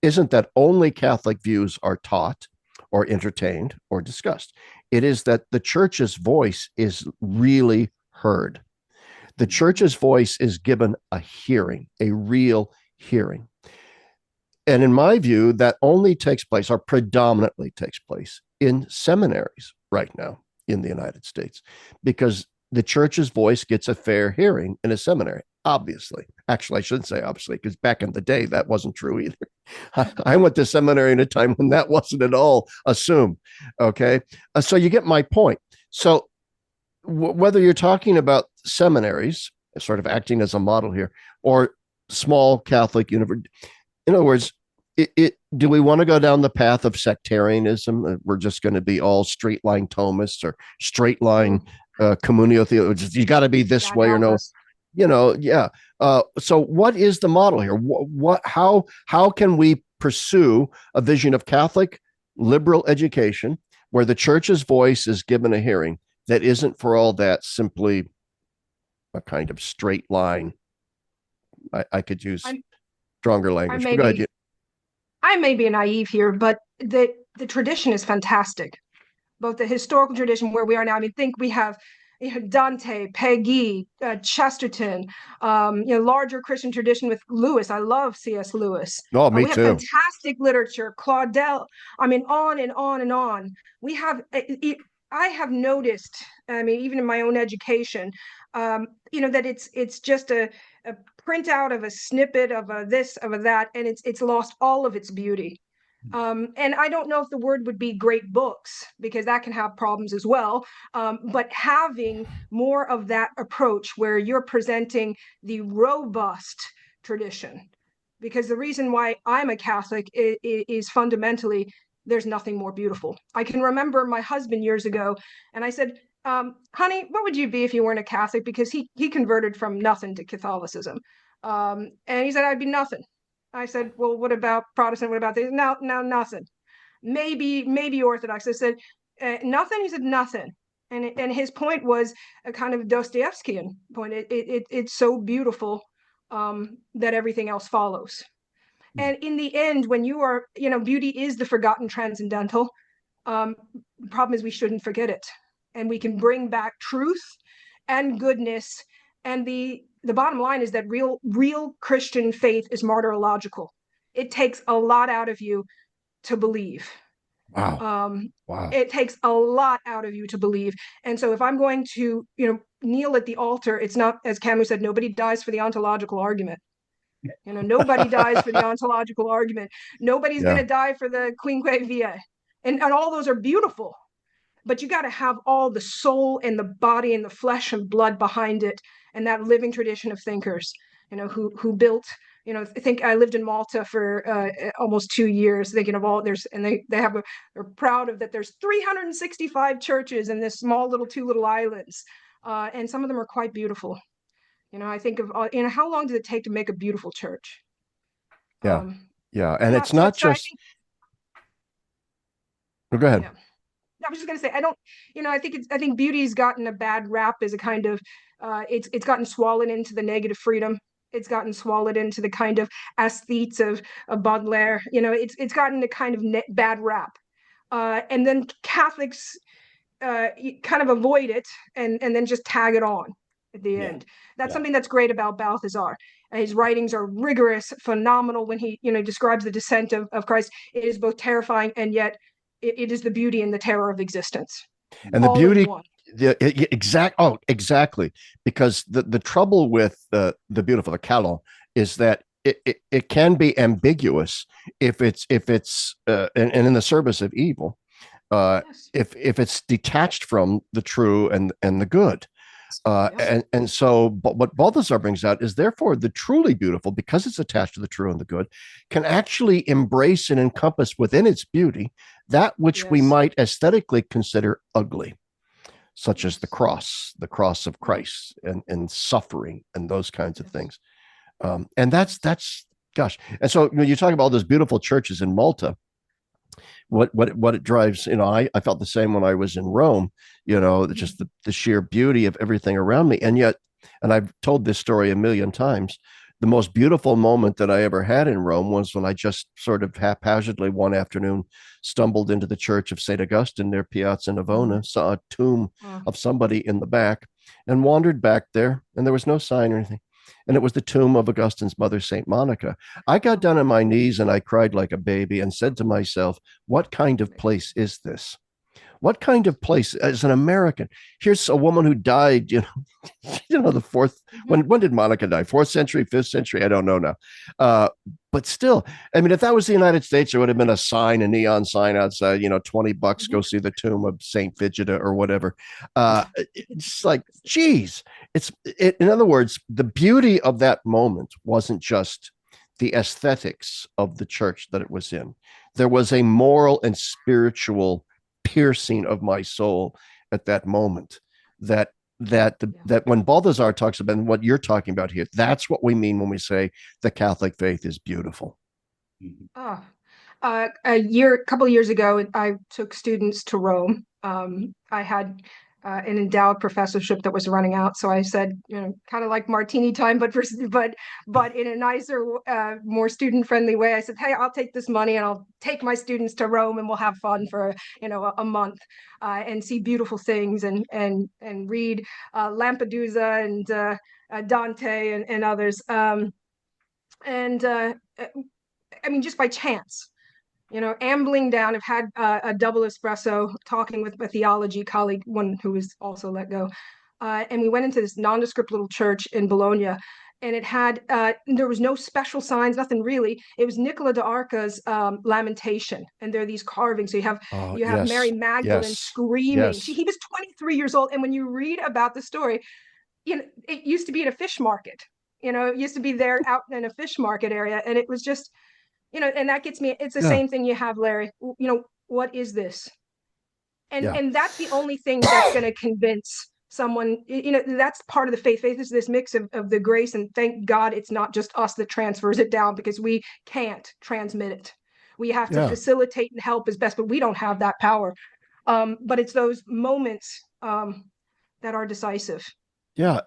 isn't that only Catholic views are taught or entertained or discussed. It is that the church's voice is really heard. The church's voice is given a hearing, a real hearing. And in my view, that only takes place or predominantly takes place in seminaries right now in the United States, because the church's voice gets a fair hearing in a seminary, obviously. Actually, I shouldn't say obviously, because back in the day, that wasn't true either. I went to seminary in a time when that wasn't at all assumed. Okay. So you get my point. So whether you're talking about seminaries, sort of acting as a model here, or small Catholic university, in other words, do we want to go down the path of sectarianism? We're just going to be all straight line Thomists or straight line communio theologians. You got to be this way or no, yeah. So what is the model here? How can we pursue a vision of Catholic liberal education where the church's voice is given a hearing that isn't for all that simply a kind of straight line? I could use stronger language. Go ahead. I may be naive here, but the tradition is fantastic. Both the historical tradition where we are now. I mean, think we have Dante, Peggy, Chesterton, larger Christian tradition with Lewis. I love C.S. Lewis. Oh, me too. We have fantastic literature, Claudel. I mean, on and on and on. We have. I have noticed. I mean, even in my own education, that it's just a printout of a snippet of a this, of a that, and it's lost all of its beauty. And I don't know if the word would be great books, because that can have problems as well. But having more of that approach where you're presenting the robust tradition, because the reason why I'm a Catholic is fundamentally there's nothing more beautiful. I can remember my husband years ago, and I said, honey, what would you be if you weren't a Catholic? Because he converted from nothing to Catholicism. And he said, I'd be nothing. I said, well, what about Protestant? What about this? No, nothing. Maybe Orthodox. I said, nothing. He said, nothing. And his point was a kind of Dostoevskian point. It's so beautiful that everything else follows. And in the end, when you are, beauty is the forgotten transcendental. The problem is we shouldn't forget it. And we can bring back truth and goodness. And the bottom line is that real Christian faith is martyrological. It takes a lot out of you to believe. Wow. Wow. It takes a lot out of you to believe. And so if I'm going to, kneel at the altar, it's not, as Camus said, nobody dies for the ontological argument. Nobody dies for the ontological argument. Nobody's going to die for the Quinque Viae. And all those are beautiful. But you got to have all the soul and the body and the flesh and blood behind it. and that living tradition of thinkers, who built. I think I lived in Malta for almost 2 years, thinking of all and they're proud of that. There's 365 churches in this small little 2 little islands, and some of them are quite beautiful. I think of how long does it take to make a beautiful church? Yeah, yeah, and it's not just. Oh, go ahead. Yeah. I was just going to say, I think beauty's gotten a bad rap as a kind of, it's gotten swallowed into the negative freedom. It's gotten swallowed into the kind of aesthetes of Baudelaire. It's gotten a kind of bad rap. And then Catholics kind of avoid it and then just tag it on at the end. That's something that's great about Balthasar. His writings are rigorous, phenomenal. When he describes the descent of Christ, it is both terrifying and yet it is the beauty and the terror of existence. And the beauty, exactly, because the trouble with the beautiful, the Calon, is that it can be ambiguous if it's and in the service of evil, yes. if it's detached from the true and the good. And so, but what Balthasar brings out is, therefore, the truly beautiful, because it's attached to the true and the good, can actually embrace and encompass within its beauty that which we might aesthetically consider ugly, such as the cross of Christ, and suffering and those kinds of things. And that's gosh. And so when you talk about all those beautiful churches in Malta, what it drives, I felt the same when I was in Rome, just the sheer beauty of everything around me. And yet, and I've told this story a million times, the most beautiful moment that I ever had in Rome was when I just sort of haphazardly one afternoon stumbled into the church of St. Augustine near Piazza Navona, saw a tomb of somebody in the back, and wandered back there, and there was no sign or anything. And it was the tomb of Augustine's mother, St. Monica. I got down on my knees and I cried like a baby and said to myself, what kind of place is this? What kind of place, as an American? Here's a woman who died, the fourth. When did Monica die? 4th century, 5th century? I don't know now. But still, I mean, if that was the United States, there would have been a neon sign outside, $20, go see the tomb of Saint Figida or whatever. It's like, geez, in other words, the beauty of that moment wasn't just the aesthetics of the church that it was in. There was a moral and spiritual piercing of my soul at that moment that when Balthasar talks about what you're talking about here, that's what we mean when we say the Catholic faith is beautiful. A couple of years ago, I took students to Rome. I had an endowed professorship that was running out, so I said, kind of like martini time, but in a nicer, more student-friendly way. I said, hey, I'll take this money and I'll take my students to Rome, and we'll have fun for a month, and see beautiful things and read Lampedusa and Dante and others. I mean, just by chance. Ambling down, I've had a double espresso, talking with a theology colleague, one who was also let go. And we went into this nondescript little church in Bologna, and it had, there was no special signs, nothing really. It was Nicola d'Arca's Lamentation. And there are these carvings. So you have Mary Magdalene screaming. Yes. He was 23 years old. And when you read about the story, it used to be at a fish market. It used to be there out in a fish market area. And it was just, and that gets me, it's the same thing you have, Larry. What is this? And that's the only thing that's going to convince someone, that's part of the faith. Faith is this mix of the grace, and thank God it's not just us that transfers it down, because we can't transmit it. We have to facilitate and help as best, but we don't have that power. But it's those moments that are decisive. Yeah.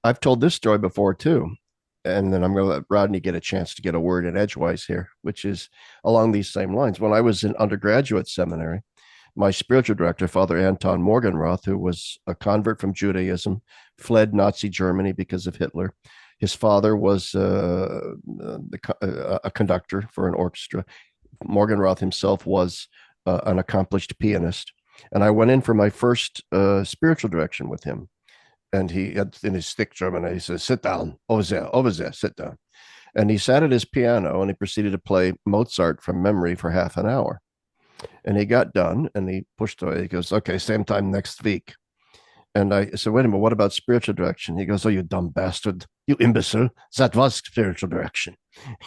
I've told this story before too. And then I'm going to let Rodney get a chance to get a word in edgewise here, which is along these same lines. When I was in undergraduate seminary, my spiritual director, Father Anton Morgenroth, who was a convert from Judaism, fled Nazi Germany because of Hitler. His father was a conductor for an orchestra. Morgenroth himself was an accomplished pianist. And I went in for my first spiritual direction with him. And he had, in his thick German, he says, sit down, over there, sit down. And he sat at his piano and he proceeded to play Mozart from memory for half an hour. And he got done and he pushed away. He goes, okay, same time next week. And I said, wait a minute, what about spiritual direction? He goes, oh, you dumb bastard, you imbecile. That was spiritual direction.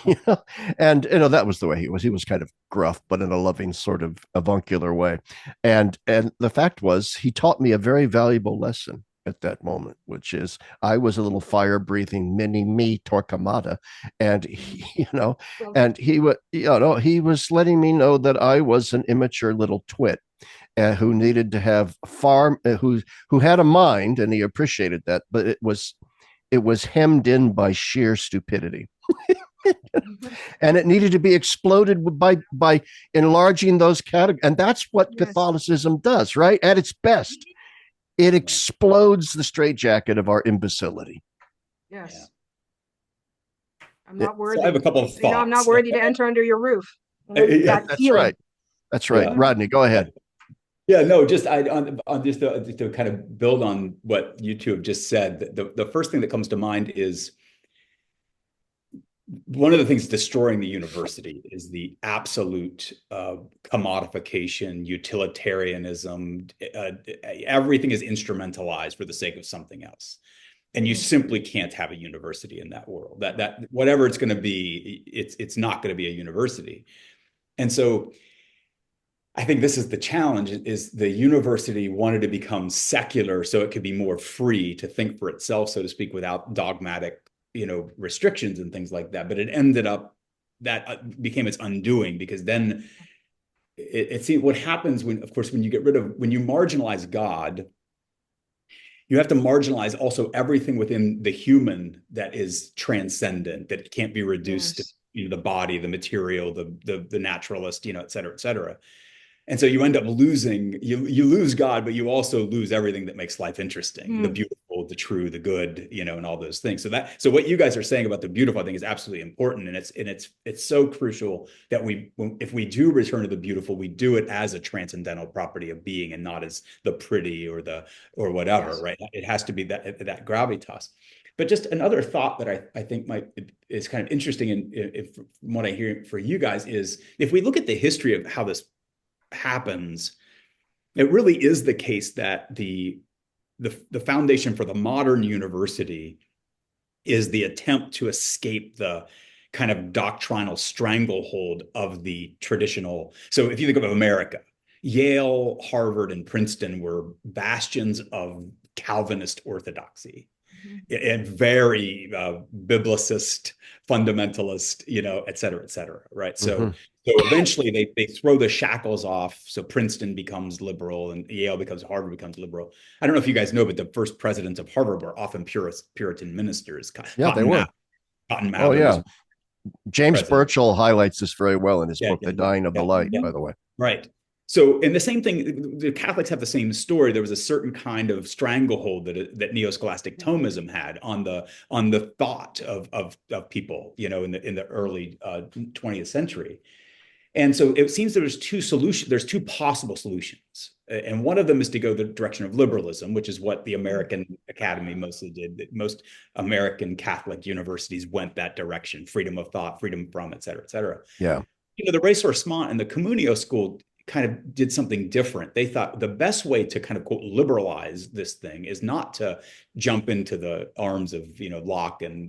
you know, and that was the way he was. He was kind of gruff, but in a loving sort of avuncular way. And the fact was, he taught me a very valuable lesson at that moment, which is I was a little fire breathing mini me Torquemada, and he was letting me know that I was an immature little twit who needed to have who had a mind, and he appreciated that, but it was hemmed in by sheer stupidity. And it needed to be exploded by enlarging those categories. And that's what Catholicism does, right? At its best, it explodes the straitjacket of our imbecility. Yes. Yeah. I'm not worthy. So I have a couple of thoughts. I'm not worthy to enter under your roof. That's right. That's right. Yeah. Rodney, go ahead. Yeah, no, just to kind of build on what you two have just said, the first thing that comes to mind is one of the things destroying the university is the absolute commodification, utilitarianism. Everything is instrumentalized for the sake of something else. And you simply can't have a university in that world. That whatever it's going to be, it's not going to be a university. And so I think this is the challenge, is the university wanted to become secular so it could be more free to think for itself, so to speak, without dogmatic, restrictions and things like that. But it ended up, that became its undoing, because then it seems what happens when you marginalize God, you have to marginalize also everything within the human that is transcendent, that it can't be reduced to the body, the material, the naturalist, et cetera, et cetera. And so you end up losing, you lose God, but you also lose everything that makes life interesting, the beautiful, the true, the good, and all those things. So what you guys are saying about the beautiful, I think, is absolutely important. And it's so crucial that if we do return to the beautiful, we do it as a transcendental property of being, and not as the pretty or whatever, right? It has to be that gravitas. But just another thought that I think is kind of interesting, from what I hear for you guys, is if we look at the history of how this happens, it really is the case that the foundation for the modern university is the attempt to escape the kind of doctrinal stranglehold of the traditional. So if you think of America, Yale, Harvard, and Princeton were bastions of Calvinist orthodoxy, and very biblicist, fundamentalist, et cetera, right? So eventually they throw the shackles off. So Princeton becomes liberal, and Harvard becomes liberal. I don't know if you guys know, but the first presidents of Harvard were often Puritan ministers. Yeah, they were. Cotton Mather. Oh, yeah. James Burchell highlights this very well in his book, The Dying of the Light, by the way. Right. So, and the same thing, the Catholics have the same story. There was a certain kind of stranglehold that neo-scholastic Thomism had on the thought of people, in the early 20th century. And so it seems there's two possible solutions. And one of them is to go the direction of liberalism, which is what the American Academy mostly did. Most American Catholic universities went that direction: freedom of thought, freedom from, et cetera, et cetera. Yeah. The Ressourcement and the Communio school kind of did something different. They thought the best way to kind of, quote, liberalize this thing is not to jump into the arms of, Locke and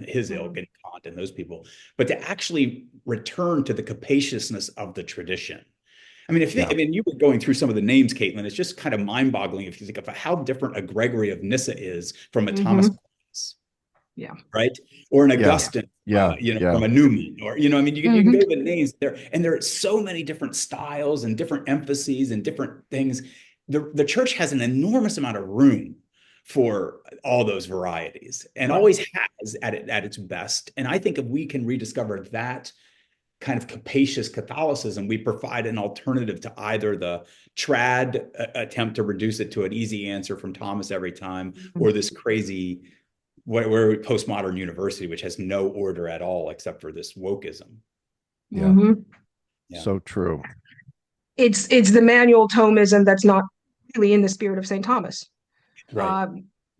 his ilk and Kant and those people, but to actually return to the capaciousness of the tradition. I mean, you were going through some of the names, Caitlin. It's just kind of mind-boggling if you think of how different a Gregory of Nyssa is from a Thomas Aquinas. Yeah. Right. Or an Augustine, from a Newman, or, you can go to the names there, and there are so many different styles and different emphases and different things. The church has an enormous amount of room for all those varieties, and always has at its best. And I think if we can rediscover that kind of capacious Catholicism, we provide an alternative to either the trad attempt to reduce it to an easy answer from Thomas every time, or this crazy we're postmodern university, which has no order at all except for this wokeism. Yeah. So true. It's the manual Thomism that's not really in the spirit of St. Thomas. Right.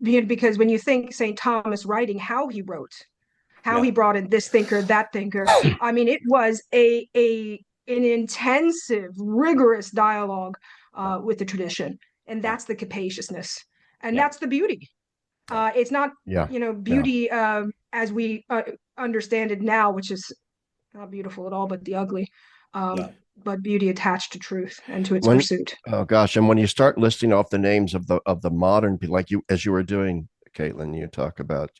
Because when you think St. Thomas writing, how he wrote, how he brought in this thinker, that thinker, I mean, it was an intensive, rigorous dialogue with the tradition. And that's the capaciousness. And that's the beauty. It's not, beauty as we understand it now, which is not beautiful at all, but the ugly. But beauty attached to truth and to its pursuit. Oh gosh! And when you start listing off the names of the modern people, like you, as you were doing, Caitlin, you talk about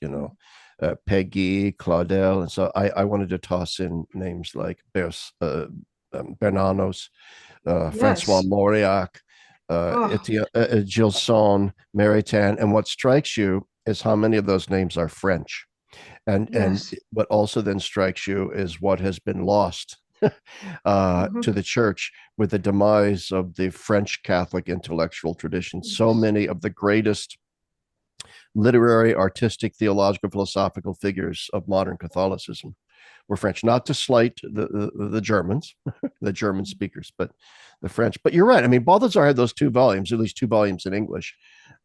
Peggy, Claudel, and so I wanted to toss in names like Bernanos, Francois Mauriac, Gilson, Maritain, and what strikes you is how many of those names are French, and what also then strikes you is what has been lost to the church with the demise of the French Catholic intellectual tradition. So many of the greatest literary, artistic, theological, philosophical figures of modern Catholicism were French. Not to slight the Germans, the German speakers, but the French. But you're right. I mean, Balthasar had those 2 volumes, at least 2 volumes in English,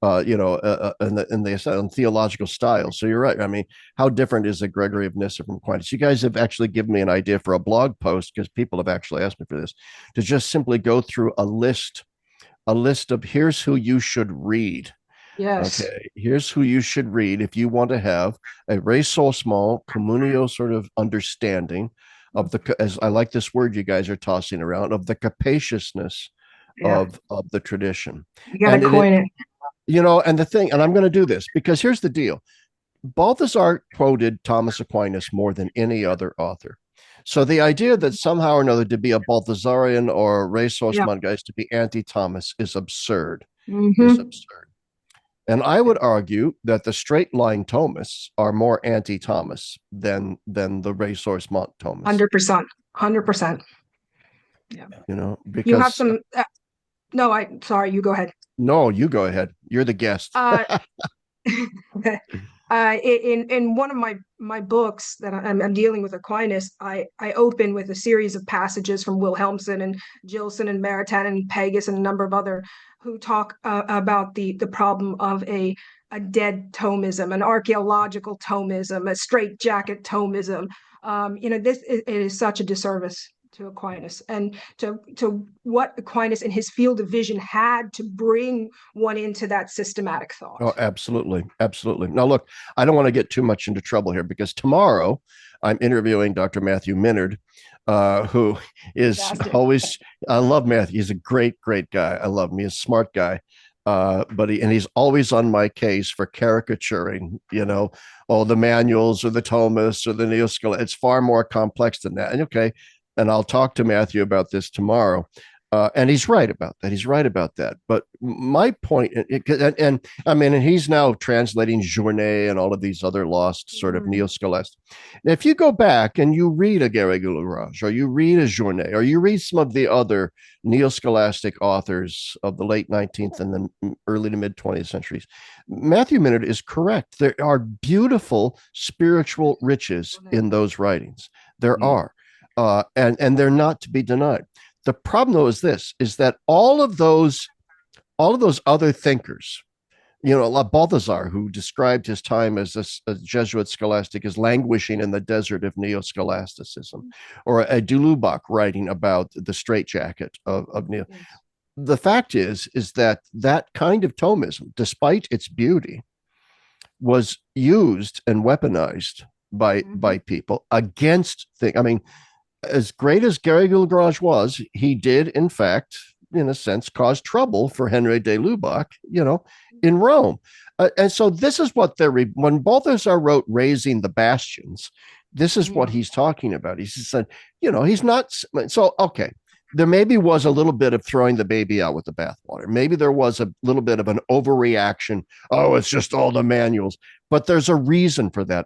in the theological style. So you're right. I mean, how different is the Gregory of Nyssa from Aquinas? You guys have actually given me an idea for a blog post, because people have actually asked me for this, to just simply go through a list of here's who you should read. Yes. Okay, here's who you should read if you want to have a ressourcement communio sort of understanding of as I like this word you guys are tossing around, of the capaciousness of the tradition. You got to coin it. And the thing, and I'm going to do this because here's the deal. Balthasar quoted Thomas Aquinas more than any other author. So the idea that somehow or another to be a Balthasarian or a ressourcement guys to be anti-Thomas is absurd. Is absurd. And I would argue that the straight line Thomists are more anti-Thomas than the ressourcement Thomists. 100%. Yeah. Because you have some. Sorry, you go ahead. No, you go ahead. You're the guest. In one of my books that I'm dealing with Aquinas, I open with a series of passages from Wilhelmsen and Gilson and Maritain and Pegas and a number of other who talk about the problem of a dead Thomism, an archaeological Thomism, a straitjacket Thomism. It is such a disservice to Aquinas and to what Aquinas in his field of vision had to bring one into that systematic thought. Oh, absolutely. Absolutely. Now, look, I don't want to get too much into trouble here because tomorrow I'm interviewing Dr. Matthew Minard, who is always, I love Matthew. He's a great, great guy. I love him. He's a smart guy. But he's always on my case for caricaturing, the manuals or the Thomists or the Neoscholastic. It's far more complex than that. And I'll talk to Matthew about this tomorrow. And he's right about that. But my point, and he's now translating Journet and all of these other lost sort of Neoscholastic. If you go back and you read a Garrigou-Lagrange, or you read a Journet, or you read some of the other Neoscholastic authors of the late 19th and the early to mid 20th centuries, Matthew Minard is correct. There are beautiful spiritual riches in those writings. There are. And they're not to be denied. The problem, though, is that all of those other thinkers, like Balthasar, who described his time as a Jesuit scholastic as languishing in the desert of neo-scholasticism, or a de Lubac writing about the straitjacket of neo. The fact is that kind of Thomism, despite its beauty, was used and weaponized by people against things. I mean, as great as Garrigou-Lagrange was, he did, in fact, in a sense, cause trouble for Henry de Lubac, in Rome. And so this is what when Balthasar wrote Raising the Bastions, this is what he's talking about. He said, he's not. So, okay, there maybe was a little bit of throwing the baby out with the bathwater. Maybe there was a little bit of an overreaction. Oh, it's just all the manuals. But there's a reason for that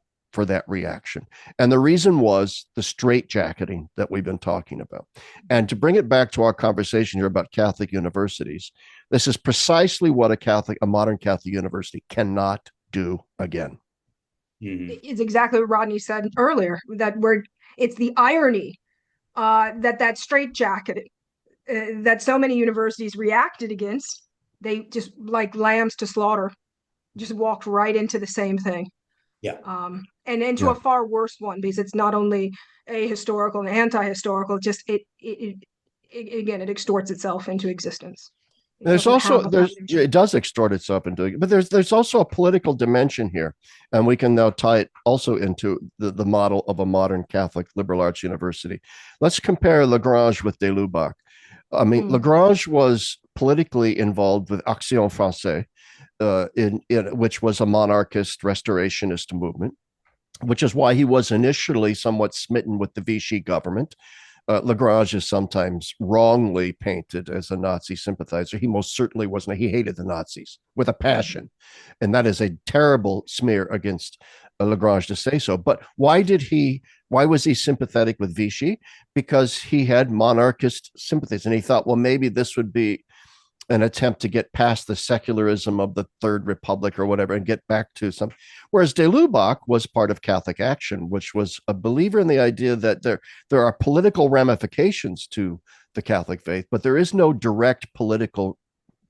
reaction. And the reason was the straitjacketing that we've been talking about. And to bring it back to our conversation here about Catholic universities, this is precisely what a modern Catholic university cannot do again. It's exactly what Rodney said earlier, it's the irony that straitjacketing that so many universities reacted against. They just, like lambs to slaughter, just walked right into the same thing. Yeah. And into a far worse one, because it's not only ahistorical and anti-historical, just it extorts itself into existence. There's also it does extort itself into it, but there's also a political dimension here, and we can now tie it also into the model of a modern Catholic liberal arts university. Let's compare Lagrange with de Lubac. I mean, Lagrange was politically involved with Action Française, which was a monarchist restorationist movement, which is why he was initially somewhat smitten with the Vichy government. Lagrange is sometimes wrongly painted as a Nazi sympathizer. He most certainly wasn't. He hated the Nazis with a passion. And that is a terrible smear against Lagrange to say so. But why was he sympathetic with Vichy? Because he had monarchist sympathies. And he thought, well, maybe this would be an attempt to get past the secularism of the Third Republic or whatever and get back to some. Whereas de Lubac was part of Catholic Action, which was a believer in the idea that there are political ramifications to the Catholic faith, but there is no direct political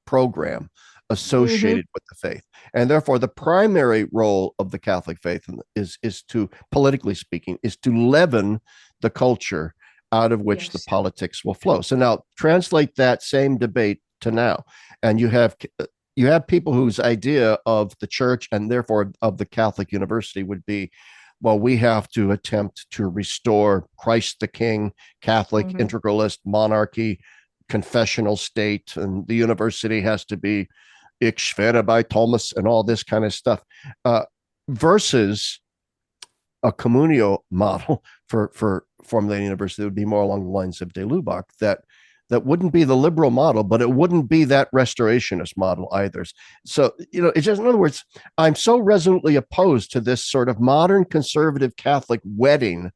program associated with the faith. And therefore, the primary role of the Catholic faith is to, politically speaking, is to leaven the culture out of which the politics will flow. So now translate that same debate to now, and you have people whose idea of the church and therefore of the Catholic university would be, well, we have to attempt to restore Christ the King, Catholic integralist monarchy, confessional state, and the university has to be Ich schwöre by Thomas and all this kind of stuff, versus a communio model for formulating university that would be more along the lines of de Lubac, that wouldn't be the liberal model, but it wouldn't be that restorationist model either. So, it's just, in other words, I'm so resolutely opposed to this sort of modern conservative Catholic wedding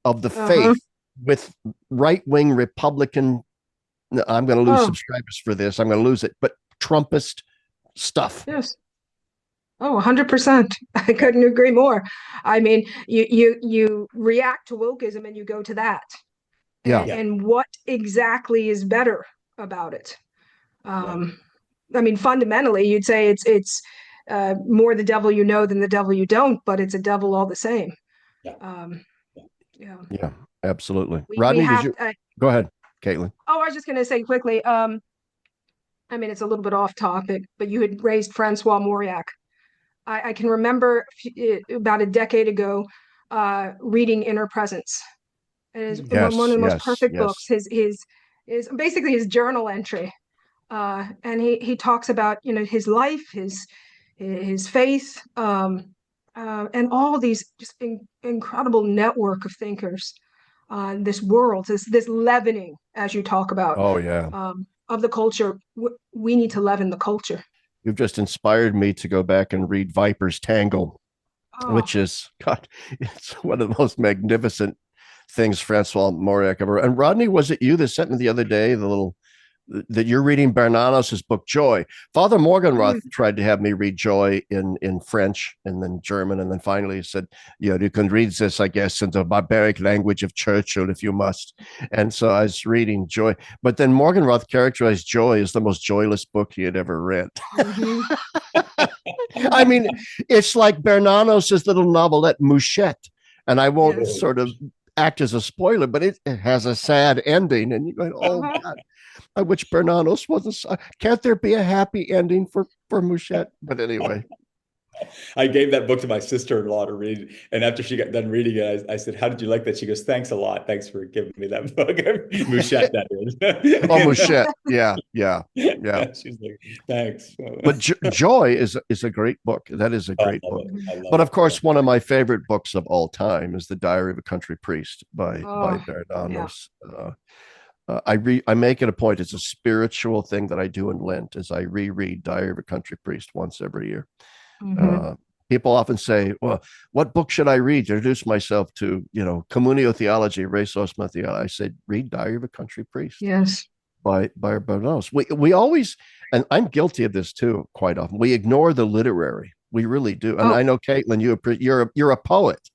of the faith with right-wing Republican, I'm going to lose subscribers for this, I'm going to lose it, but Trumpist stuff. Yes. 100%. I couldn't agree more. I mean, you react to wokeism and you go to that. And what exactly is better about it? I mean, fundamentally, you'd say it's more the devil you know than the devil you don't, but it's a devil all the same. Yeah, absolutely. Rodney, go ahead, Caitlin. Oh, I was just going to say quickly, I mean, it's a little bit off topic, but you had raised Francois Mauriac. I can remember about a decade ago reading Inner Presence. It is one of the most perfect books. His basically his journal entry, and he talks about his life, his faith, and all these just incredible network of thinkers. This world, this leavening, as you talk about. Of the culture. We need to leaven the culture. You've just inspired me to go back and read Viper's Tangle, which is, God, it's one of the most magnificent things Francois Mauriac ever. And Rodney, was it you that sent me the other day that you're reading Bernanos's book Joy? Father Morgenroth tried to have me read Joy in French and then German, and then finally he said, you can read this, I guess, in the barbaric language of Churchill if you must. And so I was reading Joy, but then Morgenroth characterized Joy as the most joyless book he had ever read. I mean, it's like Bernanos's little novelette Mouchette, and I won't sort of act as a spoiler, but it has a sad ending, and you're going, oh God, I wish Bernanos wasn't. Can't there be a happy ending for Mouchette? But anyway, I gave that book to my sister-in-law to read, and after she got done reading it, I said, "How did you like that?" She goes, "Thanks a lot. Thanks for giving me that book." Mouchette, that is. Oh, Mouchette, yeah. She's like, "Thanks." But Joy is a great book. That is a great book. But of course, one of my favorite books of all time is The Diary of a Country Priest by Bernanos. I make it a point. It's a spiritual thing that I do in Lent, is I reread Diary of a Country Priest once every year. People often say, well, what book should I read to introduce myself to, communio theology, res osma theology? I said, read Diary of a Country Priest. Yes. By Bernanos. We always, and I'm guilty of this too, quite often, we ignore the literary. We really do. And I know, Caitlin, you're a poet.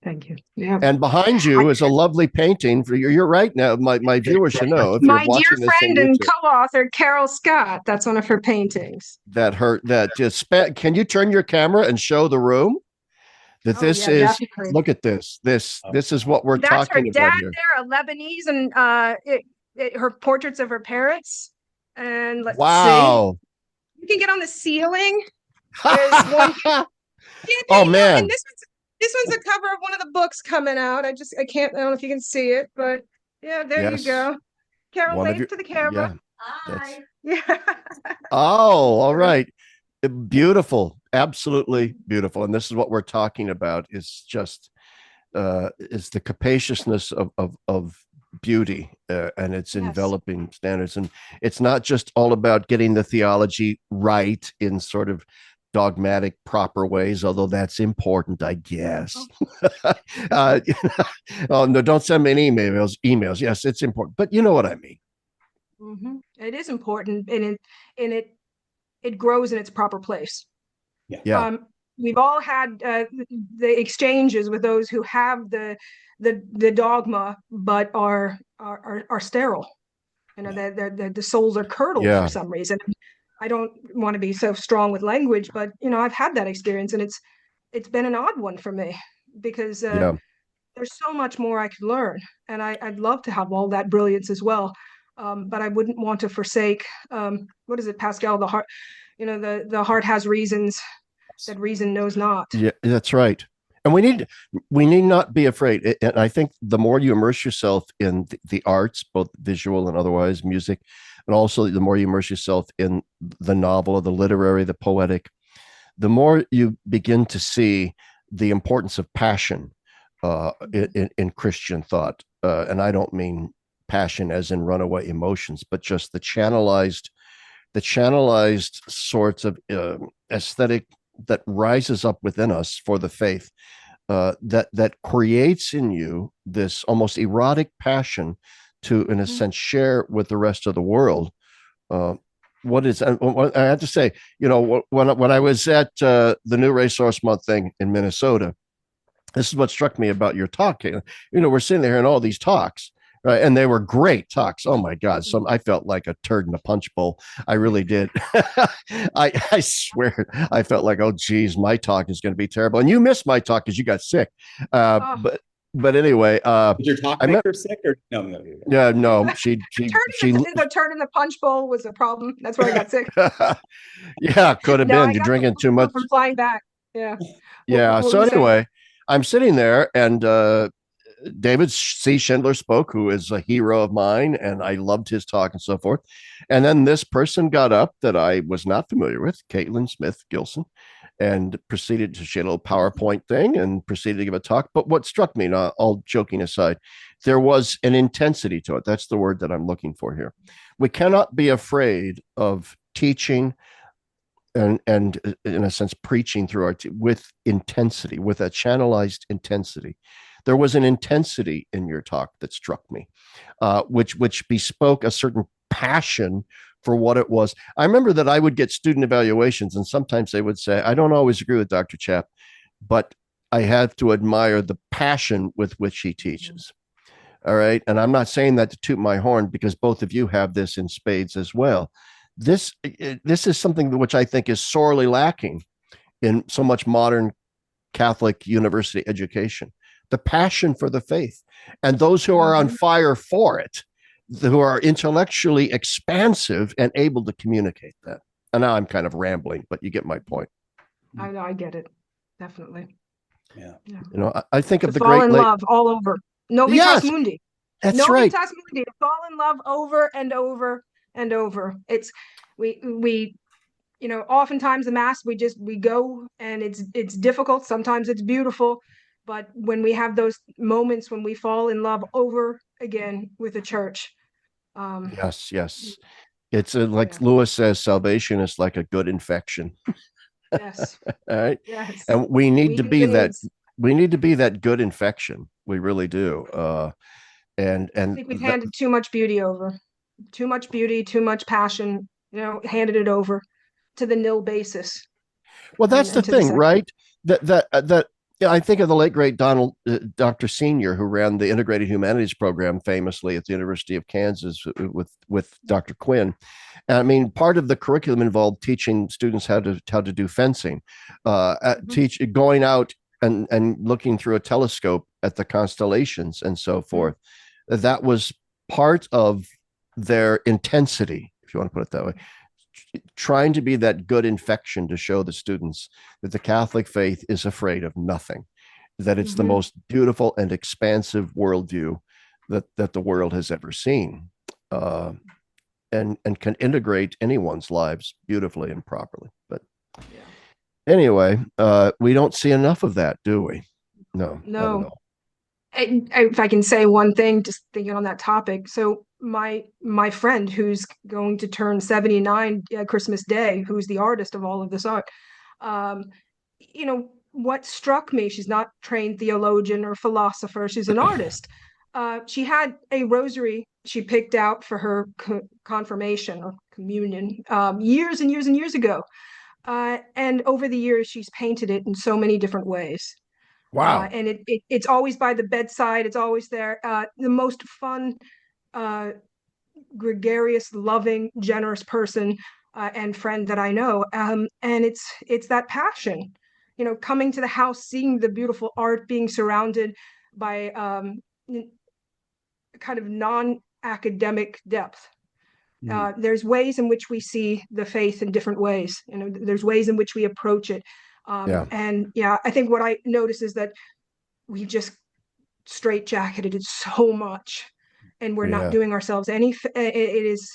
Thank you. Yeah. And behind you is a lovely painting. You're right now. My viewers should know. If my dear friend and co-author Carol Scott. That's one of her paintings. Can you turn your camera and show the room? Definitely. Look at this. This is what we're talking about here. That's her dad there, a Lebanese, and her portraits of her parents. And let's see. Wow. You can get on the ceiling. There's one. Yeah, there Oh you go. man. And this one's a cover of one of the books coming out. I don't know if you can see it, but yeah, there you Yes. go. Carol, One of wave your, to the camera. yeah. That's, Yeah. oh, all right. Beautiful. Absolutely beautiful. And this is what we're talking about is just is the capaciousness of beauty and its Yes. enveloping standards. And it's not just all about getting the theology right in sort of dogmatic, proper ways, although that's important, I guess. You know, oh no, don't send me any emails. Yes, it's important, but you know what I mean. It is important, and it grows in its proper place. Yeah. Yeah. We've all had the exchanges with those who have the dogma, but are sterile. You know, the souls are curdled for Yeah. some reason. I don't want to be so strong with language, but you know, I've had that experience, and it's been an odd one for me because Yeah. there's so much more I could learn, and I'd love to have all that brilliance as well. But I wouldn't want to forsake what is it, Pascal? The heart, you know, the heart has reasons that reason knows not. Yeah, that's right. And we need not be afraid. And I think the more you immerse yourself in the arts, both visual and otherwise, music, and also the more you immerse yourself in the novel or the literary, the poetic, the more you begin to see the importance of passion in Christian thought. And I don't mean passion as in runaway emotions, but just the channelized sorts of aesthetic that rises up within us for the faith that creates in you this almost erotic passion to, in a sense, share with the rest of the world. What is I have to say, you know, when I was at the New Resource Month thing in Minnesota, this is what struck me about your talk. You know, we're sitting there in all these talks, right? And they were great talks. Oh my God. So I felt like a turd in a punch bowl. I really did. I swear I felt like, oh geez, my talk is going to be terrible. And you missed my talk because you got sick. But anyway, did your talk make her sick or no? Yeah, no, she the turd in the punch bowl was a problem. That's where I got sick. Yeah, could have been. You're drinking too much from flying back. Yeah. Yeah. So anyway, I'm sitting there and David C. Schindler spoke, who is a hero of mine, and I loved his talk and so forth. And then this person got up that I was not familiar with, Caitlin Smith Gilson, and proceeded to, she had a little PowerPoint thing and proceeded to give a talk. But what struck me, now, all joking aside, there was an intensity to it. That's the word that I'm looking for here. We cannot be afraid of teaching and in a sense preaching through our with intensity, with a channelized intensity. There was an intensity in your talk that struck me, which bespoke a certain passion for what it was. I remember that I would get student evaluations, and sometimes they would say, "I don't always agree with Dr. Chapp, but I have to admire the passion with which he teaches." All right, and I'm not saying that to toot my horn because both of you have this in spades as well. This is something which I think is sorely lacking in so much modern Catholic university education. The passion for the faith, and those who are on fire for it, who are intellectually expansive and able to communicate that. And now I'm kind of rambling, but you get my point. I know, I get it. Definitely. Yeah. You know, I think of the fall great in love all over. Novitas yes, Mundi. That's Novitas right. Mundi. Fall in love over and over and over. It's we you know, oftentimes the mass we go and it's difficult. Sometimes it's beautiful. But when we have those moments when we fall in love over again with the church. Yes. It's like Lewis says, salvation is like a good infection. Yes. All right. Yes. And we need to be that. We need to be that good infection. We really do. And I think we've handed too much beauty over, too much beauty, too much passion. You know, handed it over to the nil basis. Well, that's the thing, right? That I think of the late great Dr. Senior, who ran the Integrated Humanities program famously at the University of Kansas with Dr. Quinn. And I mean, part of the curriculum involved teaching students how to do fencing, going out and looking through a telescope at the constellations and so forth. That was part of their intensity, if you want to put it that way, trying to be that good infection to show the students that the Catholic faith is afraid of nothing, that it's the most beautiful and expansive worldview that the world has ever seen, and can integrate anyone's lives beautifully and properly. But anyway, we don't see enough of that, do we? No, not at all. If I can say one thing, just thinking on that topic. So my friend who's going to turn 79 Christmas Day, who's the artist of all of this art, what struck me, she's not trained theologian or philosopher, she's an artist. She had a rosary she picked out for her confirmation or communion years and years and years ago. And over the years, she's painted it in so many different ways. Wow. And it's always by the bedside. It's always there. The most fun, gregarious, loving, generous person and friend that I know. And it's that passion, coming to the house, seeing the beautiful art, being surrounded by kind of non-academic depth. There's ways in which we see the faith in different ways. There's ways in which we approach it. And I think what I notice is that we just straitjacketed it so much, and we're not doing ourselves any. It is,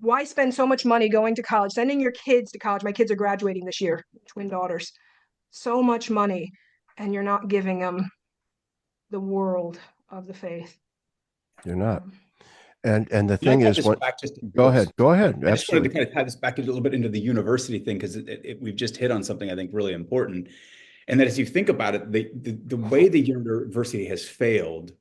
why spend so much money going to college, sending your kids to college? My kids are graduating this year, twin daughters. So much money, and you're not giving them the world of the faith. You're not. And the thing is, go ahead. I just wanted to kind of tie this back a little bit into the university thing, because we've just hit on something I think really important, and that as you think about it, the way the university has failed,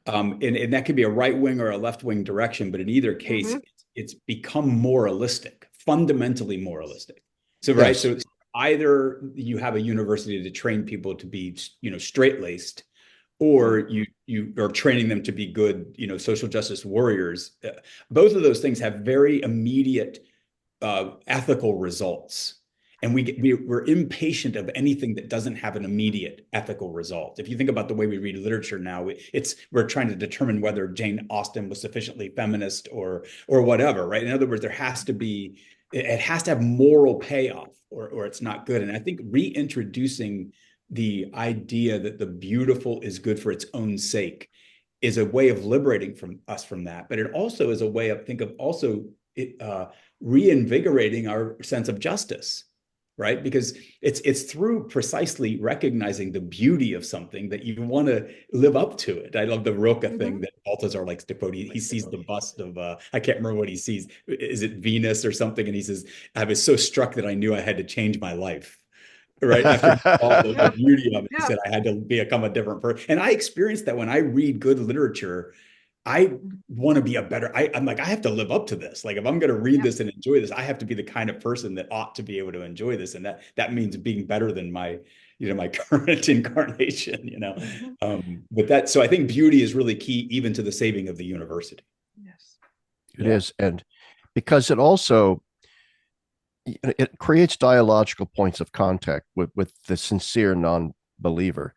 and that could be a right wing or a left wing direction, but in either case, it's become moralistic, fundamentally moralistic. So so either you have a university to train people to be straight-laced, or you are training them to be good, social justice warriors. Both of those things have very immediate ethical results. And we're impatient of anything that doesn't have an immediate ethical result. If you think about the way we read literature now, we're trying to determine whether Jane Austen was sufficiently feminist or whatever, right? In other words, it has to have moral payoff, or it's not good. And I think reintroducing the idea that the beautiful is good for its own sake is a way of liberating us from that. But it also is a way of reinvigorating our sense of justice, right? Because it's through precisely recognizing the beauty of something that you want to live up to it. I love the Rilke thing that Balthazar likes to quote. He sees the bust of, I can't remember what he sees. Is it Venus or something? And he says, I was so struck that I knew I had to change my life. Right after all the beauty of it, he said I had to become a different person. And I experienced that when I read good literature. I want to be I'm like, I have to live up to this. Like, if I'm going to read this and enjoy this, I have to be the kind of person that ought to be able to enjoy this. And that means being better than my current incarnation, so I think beauty is really key, even to the saving of the university. Yes, it is. And because it also, it creates dialogical points of contact with the sincere non-believer.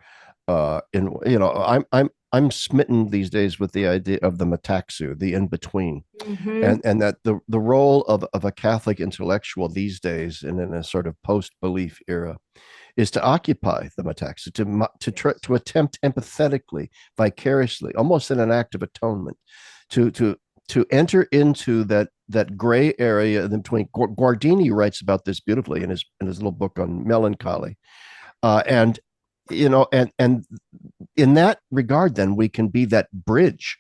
I'm smitten these days with the idea of the metaxu, the in-between, and that the role of a Catholic intellectual these days, and in a sort of post-belief era, is to occupy the metaxu, to attempt empathetically, vicariously, almost in an act of atonement, to enter into that gray area in between. Guardini writes about this beautifully in his little book on melancholy, and in that regard, then we can be that bridge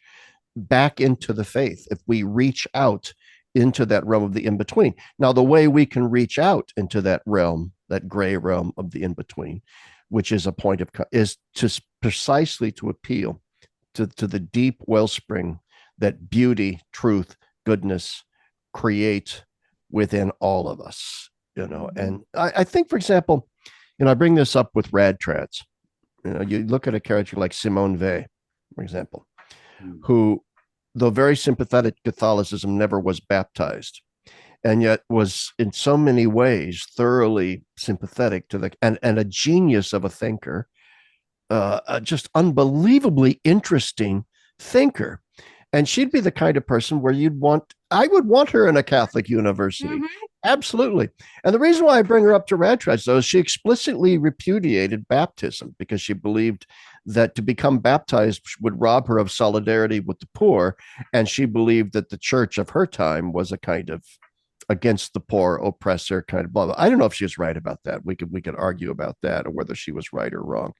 back into the faith if we reach out into that realm of the in-between. Now, the way we can reach out into that realm, that gray realm of the in-between, which is a point of, is to precisely to appeal to the deep wellspring that beauty, truth, goodness create within all of us, And I think, for example, I bring this up with rad trans. You look at a character like Simone Weil, for example, who, though very sympathetic to Catholicism, never was baptized, and yet was in so many ways thoroughly sympathetic to and a genius of a thinker, a just unbelievably interesting thinker. And she'd be the kind of person where you'd want I would want her in a Catholic university. Absolutely. And the reason why I bring her up to Radtrash, though, is she explicitly repudiated baptism because she believed that to become baptized would rob her of solidarity with the poor. And she believed that the church of her time was a kind of against the poor, oppressor kind of blah, blah. I don't know if she was right about that. We could argue about that or whether she was right or wrong.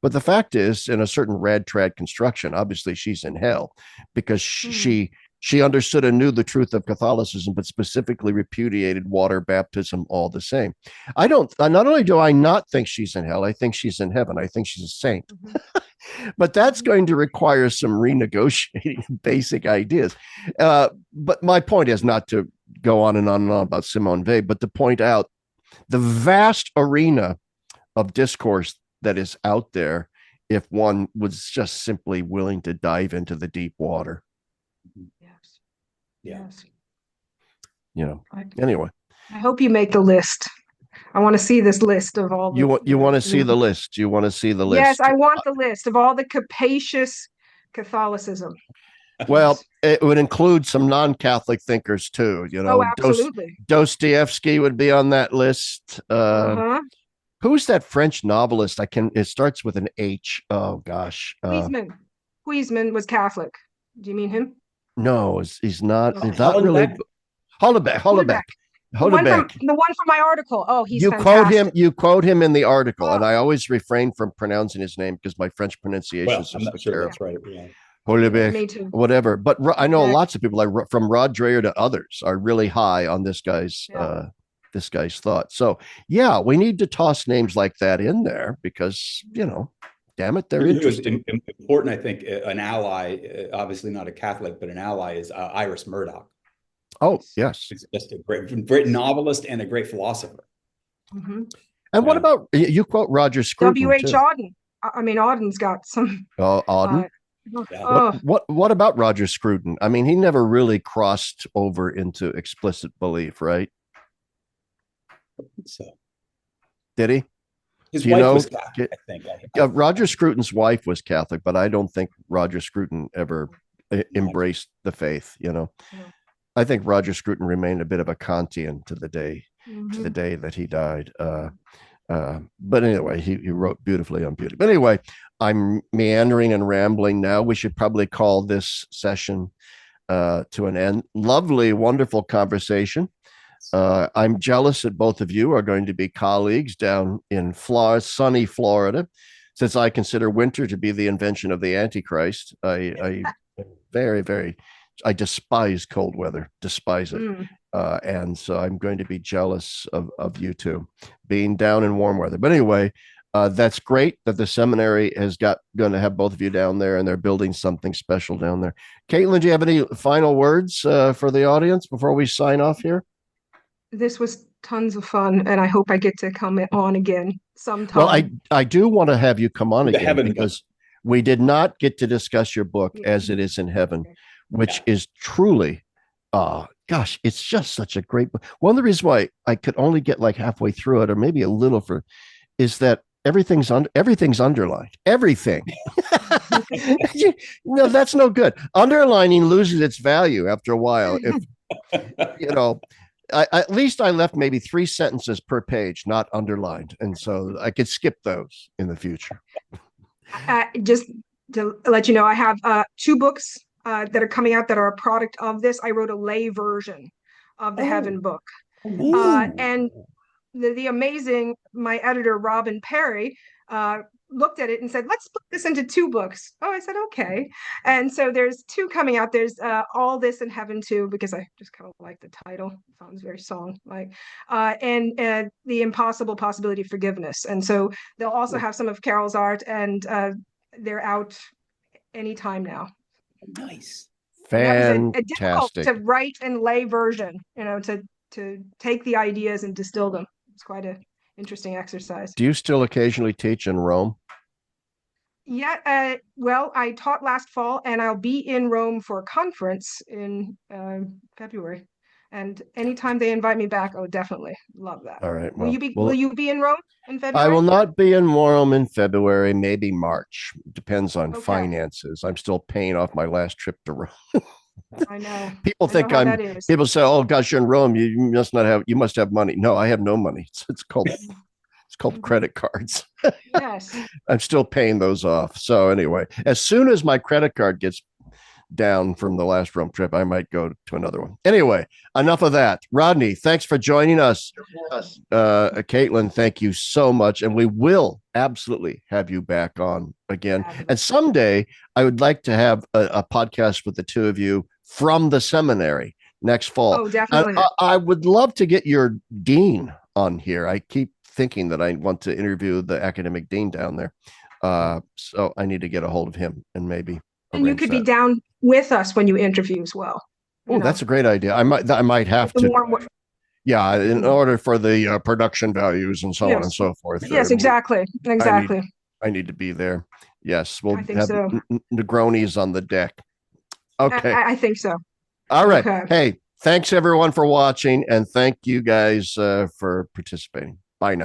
But the fact is, in a certain rad trad construction, obviously she's in hell because she understood and knew the truth of Catholicism, but specifically repudiated water baptism all the same. Not only do I not think she's in hell, I think she's in heaven. I think she's a saint. But that's going to require some renegotiating basic ideas. But my point is not to go on and on and on about Simone Weil, but to point out the vast arena of discourse that is out there if one was just simply willing to dive into the deep water. Yes. Yeah. Yes. You know, anyway. I hope you make the list. I want to see this list of all you want to see the list. You want to see the list. Yes, I want the list of all the capacious Catholicism. Well, it would include some non-Catholic thinkers too. You know, absolutely. Dostoevsky would be on that list. Who's that French novelist? It starts with an H. Oh gosh. Huysman was Catholic. Do you mean him? No, he's not. Okay. He's not really. Hollebeck. The one from my article. Oh, he's fantastic. You quote him in the article, and I always refrain from pronouncing his name because my French pronunciation is I'm not sure that's right. Yeah. Hollebeck, whatever. But I know lots of people, like from Rod Dreher to others, are really high on this guy's thought. So yeah, we need to toss names like that in there because damn it, they're interesting. Important, I think. An ally, obviously not a Catholic, but an ally is Iris Murdoch. Oh, yes. She's just a great novelist and a great philosopher. And what about, you quote Roger Scruton? W.H. Auden. I mean, Auden's got some. Auden? What about Roger Scruton? I mean, he never really crossed over into explicit belief, right? So. Did he? His wife was Catholic, I think. Roger Scruton's wife was Catholic, but I don't think Roger Scruton ever embraced the faith, I think Roger Scruton remained a bit of a Kantian to the day that he died. But anyway, he wrote beautifully on beauty. But anyway, I'm meandering and rambling now. We should probably call this session to an end. Lovely, wonderful conversation. I'm jealous that both of you are going to be colleagues down in sunny Florida, since I consider winter to be the invention of the Antichrist. I very, very. I despise cold weather, despise it. And so I'm going to be jealous of you two being down in warm weather. But anyway, that's great that the seminary has going to have both of you down there and they're building something special down there. Caitlin, do you have any final words for the audience before we sign off here? This was tons of fun, and I hope I get to come on again sometime. Well, I do want to have you come on again because we did not get to discuss your book As It Is in Heaven, which is truly, gosh, it's just such a great book. One of the reasons why I could only get like halfway through it, or maybe a little is that everything's underlined. Everything. No, that's no good. Underlining loses its value after a while. If at least I left maybe 3 sentences per page not underlined, and so I could skip those in the future. Just to let you know, I have 2 books that are coming out that are a product of this. I wrote a lay version of the Heaven book. And the amazing, my editor, Robin Perry, looked at it and said, let's put this into 2 books. Oh, I said, okay. And so there's 2 coming out. There's All This in Heaven too, because I just kind of like the title. It sounds very song-like. And The Impossible Possibility of Forgiveness. And so they'll also have some of Carol's art, and they're out anytime now. Nice. Fantastic. A difficult to write and lay version, to take the ideas and distill them. It's quite an interesting exercise. Do you still occasionally teach in Rome? Yeah, well, I taught last fall, and I'll be in Rome for a conference in February. And anytime they invite me back, oh, definitely love that. All right. Will you be in Rome in February? I will not be in Rome in February, maybe March. Depends on finances. I'm still paying off my last trip to Rome. I know. People I know think how that is. people say, oh gosh, you're in Rome. You must have money. No, I have no money. It's called credit cards. Yes. I'm still paying those off. So anyway, as soon as my credit card gets down from the last Rome trip, I might go to another one. Anyway, enough of that. Rodney, thanks for joining us. Caitlin, thank you so much. And we will absolutely have you back on again. And someday I would like to have a podcast with the two of you from the seminary next fall. Oh, definitely. I would love to get your dean on here. I keep thinking that I want to interview the academic dean down there. So I need to get a hold of him and maybe. And you could be down with us when you interview as well. Oh, that's a great idea. I might have to. Yeah, in order for the production values and so on and so forth. Yes, exactly. I need to be there. Yes, we'll have so. Negronis on the deck. Okay. I think so. All right. Okay. Hey, thanks everyone for watching, and thank you guys for participating. Bye now.